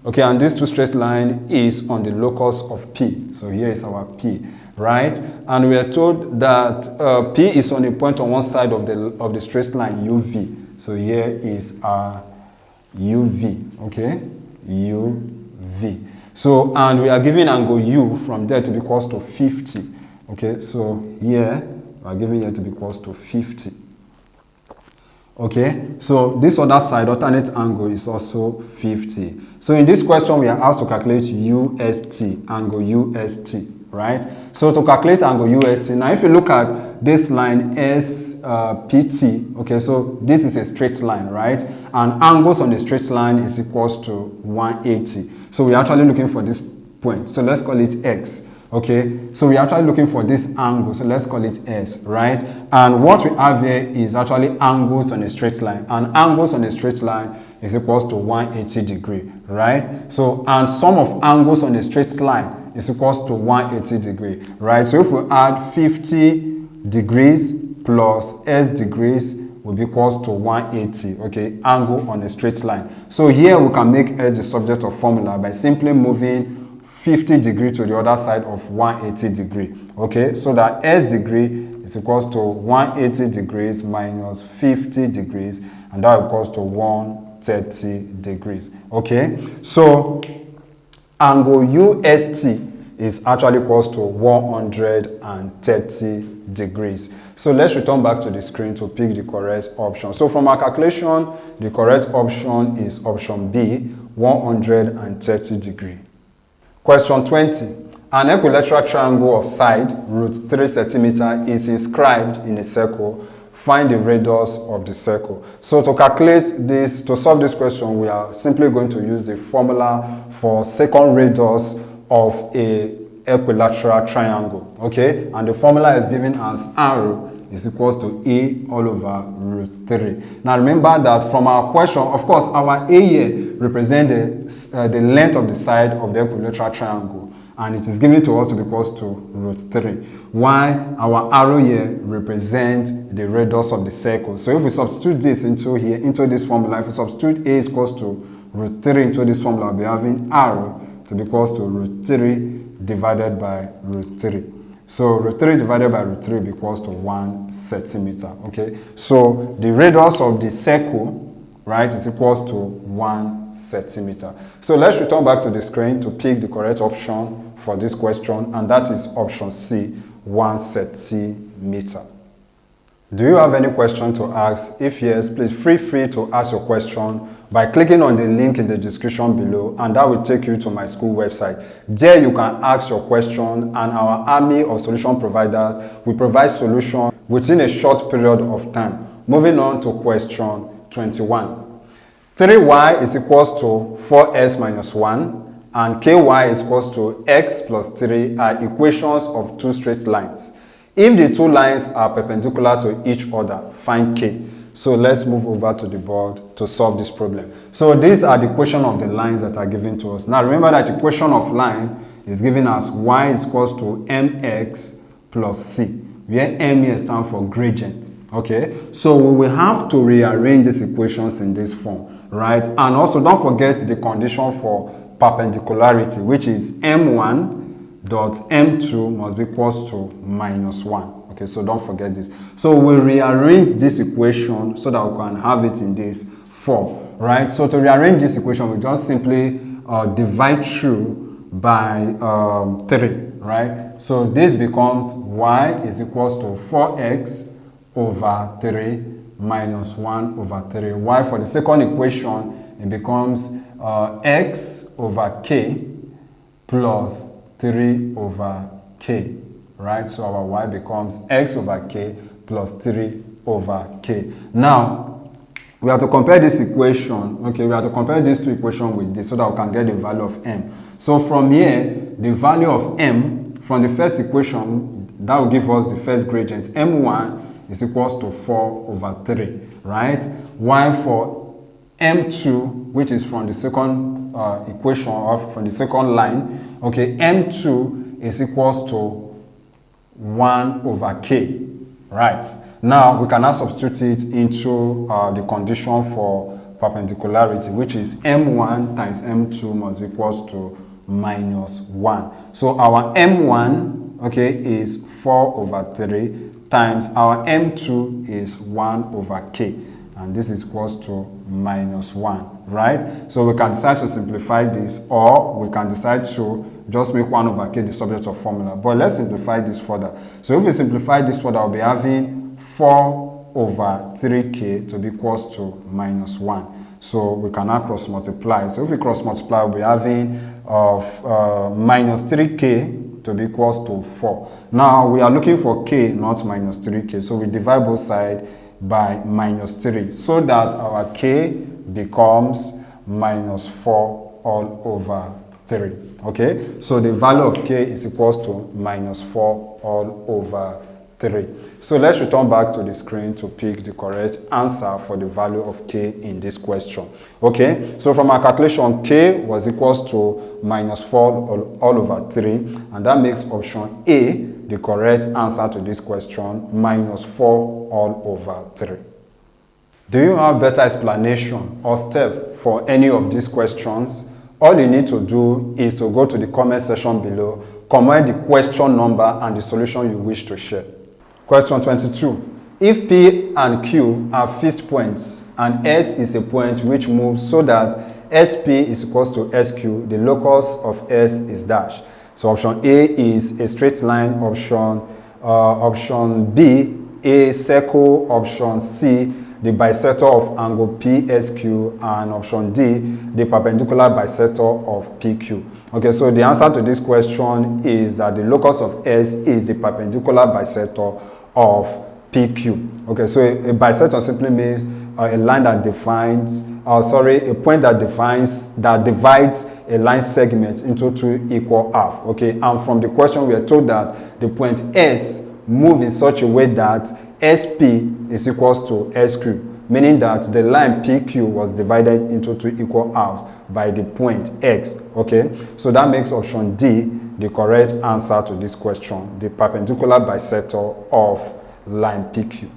okay, and this two straight line is on the locus of P. So here is our P, right? And we are told that P is on a point on one side of the straight line UV. So here is our UV, okay, UV. So, and we are given angle U from there to be equals to 50, okay, so here we are given here to be equals to 50, okay. So this other side, alternate angle, is also 50. So in this question, we are asked to calculate UST, angle UST, right? So to calculate angle UST, now if you look at this line SPT, okay, so this is a straight line, right? And angles on the straight line is equals to 180. So we're actually looking for this point. So let's call it X, okay? So we're actually looking for this angle. So let's call it S, right? And what we have here is actually angles on a straight line. And angles on a straight line is equals to 180 degree, right? So, and sum of angles on a straight line is equals to 180 degree, right? So if we add 50 degrees plus S degrees will be equals to 180, okay, angle on a straight line. So here we can make S the subject of formula by simply moving 50 degree to the other side of 180 degree, okay, so that S degree is equals to 180 degrees minus 50 degrees, and that equals to 130 degrees, okay. So angle UST is actually equals to 130 degrees. So let's return back to the screen to pick the correct option. So from our calculation, the correct option is option B, 130 degrees. Question 20. An equilateral triangle of side root 3 centimeters is inscribed in a circle. Find the radius of the circle. So to calculate this, to solve this question, we are simply going to use the formula for second radius of a equilateral triangle, okay? And the formula is given as arrow is equals to A all over root 3. Now remember that from our question, of course, our A here represents the length of the side of the equilateral triangle, and it is given to us to be equals to root 3. While our arrow here represents the radius of the circle. So if we substitute this into this formula, if we substitute A is equals to root 3 into this formula, we'll be having arrow to be equals to root 3 divided by root 3. So root 3 divided by root 3 will be equals to 1 centimeter. Okay, so the radius of the circle, right, is equals to 1 centimeter. So let's return back to the screen to pick the correct option for this question, and that is option C, 1 centimeter. Do you have any question to ask? If yes, please feel free to ask your question by clicking on the link in the description below, and that will take you to my school website. There you can ask your question, and our army of solution providers will provide solution within a short period of time. Moving on to question 21. 3y is equals to 4x minus 1 and ky is equals to x plus 3 are equations of two straight lines. If the two lines are perpendicular to each other, find k. So let's move over to the board to solve this problem. So these are the equation of the lines that are given to us. Now remember that equation of line is given as y is equals to mx plus c, where m here stands for gradient. Okay, so we will have to rearrange these equations in this form, right? And also don't forget the condition for perpendicularity, which is m1 dot m2 must be equals to minus 1. Okay, so don't forget this. So we'll rearrange this equation so that we can have it in this form, right? So to rearrange this equation, we just simply divide through by 3, right? So this becomes y is equals to 4x over 3 minus 1 over 3. Y for the second equation, it becomes x over k plus 3 over k, right? So our y becomes x over k plus 3 over k. Now, we have to compare this equation, okay? We have to compare these two equations with this so that we can get the value of m. So from here, the value of m, from the first equation, that will give us the first gradient. m1 is equals to 4 over 3, right? While for m2, which is from the second equation or from the second line, okay, m2 is equals to 1 over k, right? Now we can now substitute it into the condition for perpendicularity, which is m1 times m2 must be equals to minus 1. So our m1, okay, is 4 over 3 times our m2 is 1 over k, and this is equals to minus 1, right? So we can decide to simplify this, or we can decide to just make 1 over k the subject of formula. But let's simplify this further. So if we simplify this further, we'll be having 4 over 3k to be equals to minus 1. So we can now cross multiply. So if we cross multiply, we'll be having minus 3k to be equals to 4. Now we are looking for k, not minus 3k. So we divide both sides by minus 3 so that our k becomes minus 4 all over 3. Okay, so the value of k is equals to minus 4 all over 3. So let's return back to the screen to pick the correct answer for the value of k in this question. Okay, so from our calculation, k was equals to minus 4 all over 3, and that makes option A the correct answer to this question, minus 4 all over 3. Do you have better explanation or step for any of these questions? All you need to do is to go to the comment section below, comment the question number and the solution you wish to share. Question 22. If P and Q are fixed points and S is a point which moves so that SP is equals to SQ, the locus of S is dash. So option A is a straight line, option B, a circle, option C, the bisector of angle PSQ, and option D, the perpendicular bisector of PQ. Okay, so the answer to this question is that the locus of S is the perpendicular bisector of PQ. Okay, so a bisector simply means a line that defines, a point that divides a line segment into two equal halves. Okay, and from the question we are told that the point S move in such a way that SP is equals to SQ, meaning that the line PQ was divided into two equal halves by the point X. Okay, so that makes option D the correct answer to this question, the perpendicular bisector of line PQ.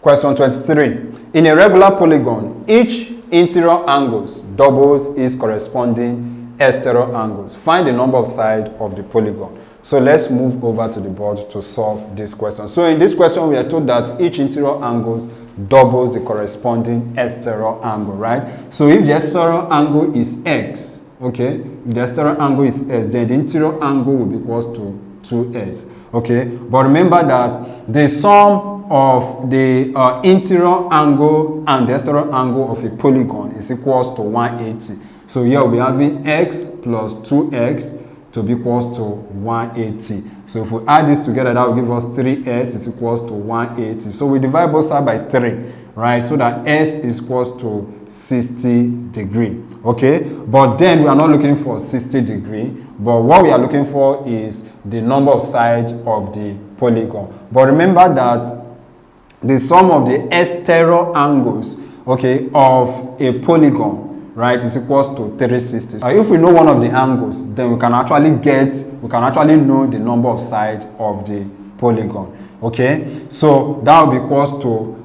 Question 23. In a regular polygon, each interior angles doubles its corresponding exterior angles. Find the number of sides of the polygon. So let's move over to the board to solve this question. So in this question, we are told that each interior angles doubles the corresponding exterior angle, right? So if the exterior angle is X, okay, if the exterior angle is S, then the interior angle will be equals to 2S, okay? But remember that the sum of the interior angle and the exterior angle of a polygon is equals to 180. So here we'll be having X plus 2X to be equals to 180. So if we add this together, that will give us 3S is equals to 180. So we divide both sides by 3, right? So that S is equals to 60 degree. Okay, but then we are not looking for 60 degree, but what we are looking for is the number of sides of the polygon. But remember that the sum of the exterior angles, okay, of a polygon, right, is equals to 360. If we know one of the angles, then we can actually know the number of sides of the polygon. Okay, so that will be equals to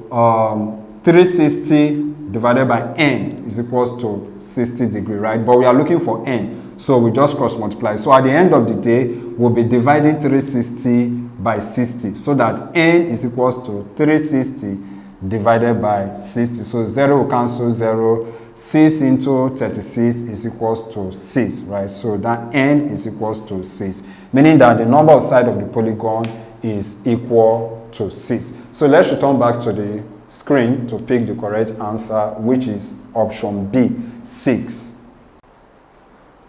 360 divided by n is equals to 60 degree, right? But we are looking for n, so we just cross multiply. So at the end of the day, we'll be dividing 360 by 60, so that n is equals to 360 divided by 60. So 0 will cancel 0. 6 into 36 is equals to 6, right? So that n is equals to 6, meaning that the number of sides of the polygon is equal to 6. So let's return back to the screen to pick the correct answer, which is option B, 6.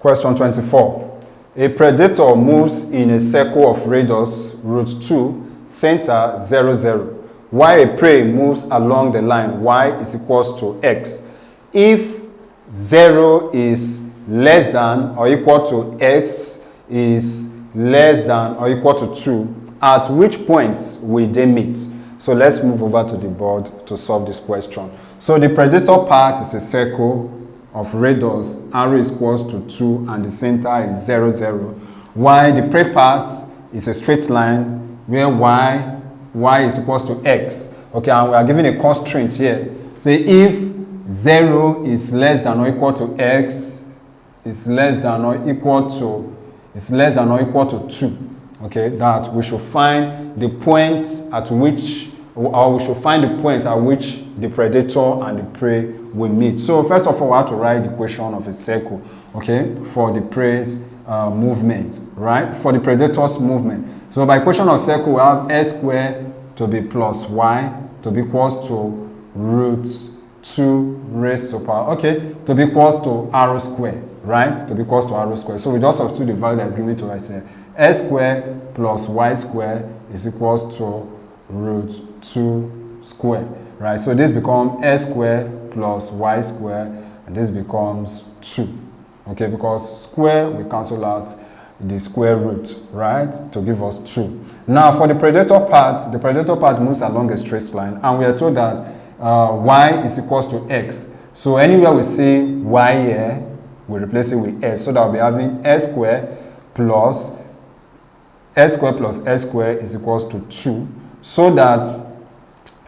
Question 24. A predator moves in a circle of radius root 2, center 0, 0, while a prey moves along the line y is equals to x. If 0 is less than or equal to x is less than or equal to 2, at which points will they meet? So let's move over to the board to solve this question. So the predator part is a circle of radius, r is equals to 2 and the center is 0, 0, while the prey part is a straight line where y is equals to x. Okay, and we are given a constraint here. Say if 0 is less than or equal to x is less than or equal to 2. Okay, that we should find the point at which, or we should find the point at which the predator and the prey will meet. So first of all, we have to write the equation of a circle, okay, for the prey's movement, right? For the predator's movement. So by equation of circle, we have s squared to be plus y to be equals to root 2 raised to power, okay, to be equals to r squared, right? To be equals to r squared. So we just substitute the value that is given to us here. S squared plus y squared is equals to root 2 squared, right? So this becomes s squared plus y squared, and this becomes 2, okay, because square we cancel out the square root, right, to give us 2. Now for the predator part moves along a straight line, and we are told that y is equals to x. So anywhere we see y here, we replace it with s. So that we'll be having s squared plus s squared is equals to 2. So that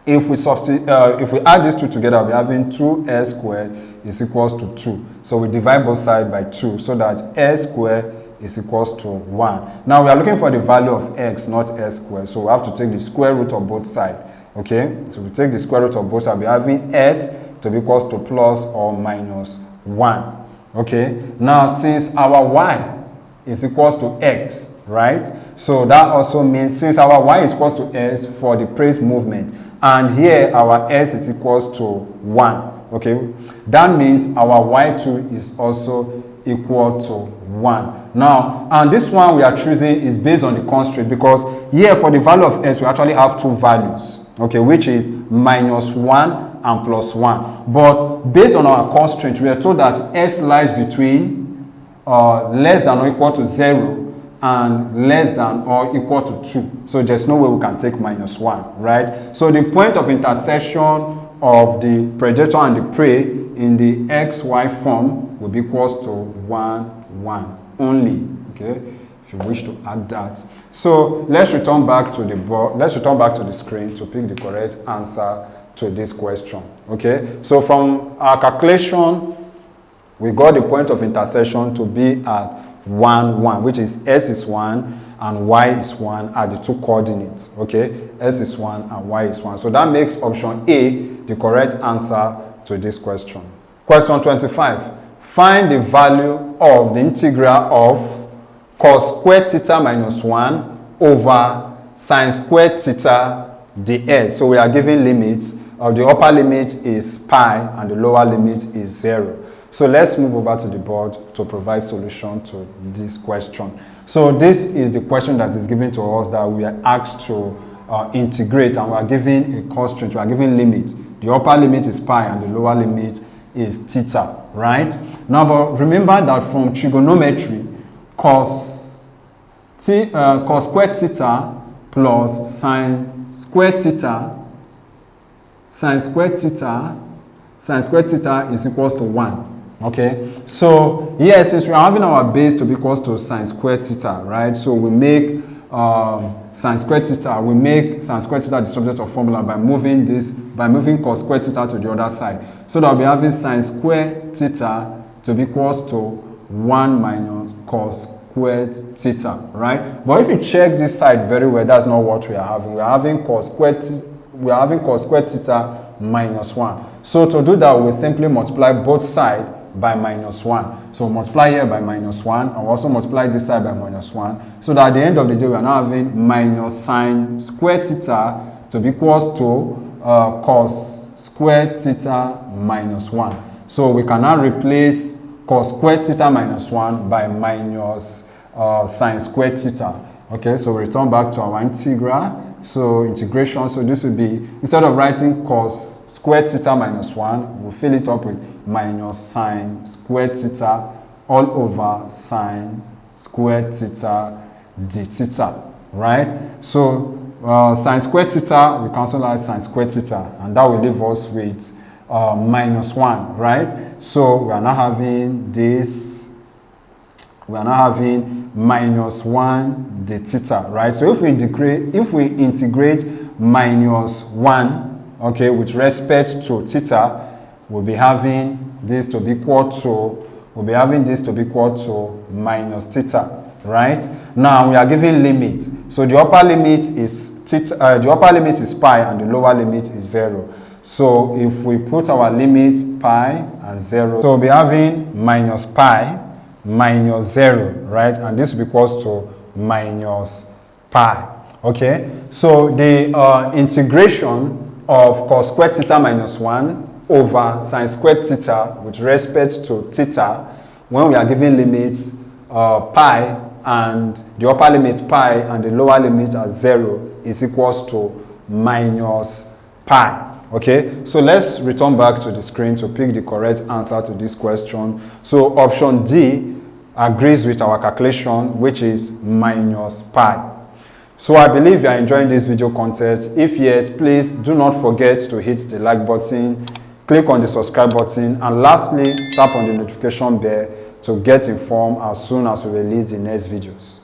if we add these two together, we'll be having 2s squared is equals to 2. So we divide both sides by 2, so that s squared is equals to 1. Now we are looking for the value of x, not s squared. So we have to take the square root of both sides. Okay, so we take the square root of both sides, we're having s to be equals to plus or minus 1. Okay, now since our y is equals to x, right? So that also means since our y is equals to s for the prey's movement, and here our s is equals to 1, okay, that means our y2 is also equal to 1. Now, and this one we are choosing is based on the constraint, because here for the value of s we actually have two values, okay, which is minus 1 and plus 1. But based on our constraint, we are told that s lies between less than or equal to 0 and less than or equal to 2. So there's no way we can take minus 1, right? So the point of intersection of the predator and the prey in the xy form will be equals to 1, 1 only, okay? If you wish to add that. So let's return back to the board. Let's return back to the screen to pick the correct answer to this question, okay? So from our calculation, we got the point of intersection to be at 1, 1, which is s is 1 and y is 1 are the two coordinates, okay? S is 1 and y is 1. So that makes option A the correct answer to this question. Question 25. Find the value of the integral of cos squared theta minus 1 over sine squared theta ds. So we are given limits. The upper limit is pi and the lower limit is 0. So let's move over to the board to provide solution to this question. So this is the question that is given to us that we are asked to integrate, and we are given a constraint, we are given limit. The upper limit is pi and the lower limit is theta, right? Now, but remember that from trigonometry, cos squared theta plus sine squared theta is equals to 1. Okay, so here, since we are having our base to be equals to sine squared theta, right? So we make sine squared theta the subject of formula by moving cos squared theta to the other side. So that we'll be having sine squared theta to be equals to 1 minus cos squared theta, right? But if you check this side very well, that's not what we are having. We are having cos squared theta minus 1. So to do that, we simply multiply both sides by minus 1. So multiply here by minus 1 and also multiply this side by minus 1. So that at the end of the day, we are now having minus sine squared theta to be equals to cos squared theta minus 1. So we can now replace cos squared theta minus 1 by minus sine squared theta. Okay, so we return back to our integral. So integration, so this will be, instead of writing cos squared theta minus 1, we'll fill it up with minus sine squared theta all over sine squared theta d theta, right? So sine squared theta, we cancel out sine squared theta, and that will leave us with minus 1, right? So we are now having this, we are now having minus 1 d theta, right? So if we integrate minus 1, okay, with respect to theta, we'll be having this to be equal to, minus theta, right? Now we are given limit. So the upper limit is theta, the upper limit is pi and the lower limit is 0. So if we put our limit pi and 0, so we'll be having minus pi minus 0, right? And this will be equals to minus pi. Okay, so the integration of cos squared theta minus 1 over sine squared theta with respect to theta, when we are given limits pi and the upper limit pi and the lower limit as 0 is equals to minus pi. Okay, so let's return back to the screen to pick the correct answer to this question. So option D agrees with our calculation, which is minus pi. So I believe you are enjoying this video content. If yes, please do not forget to hit the like button, click on the subscribe button, and lastly, tap on the notification bell to get informed as soon as we release the next videos.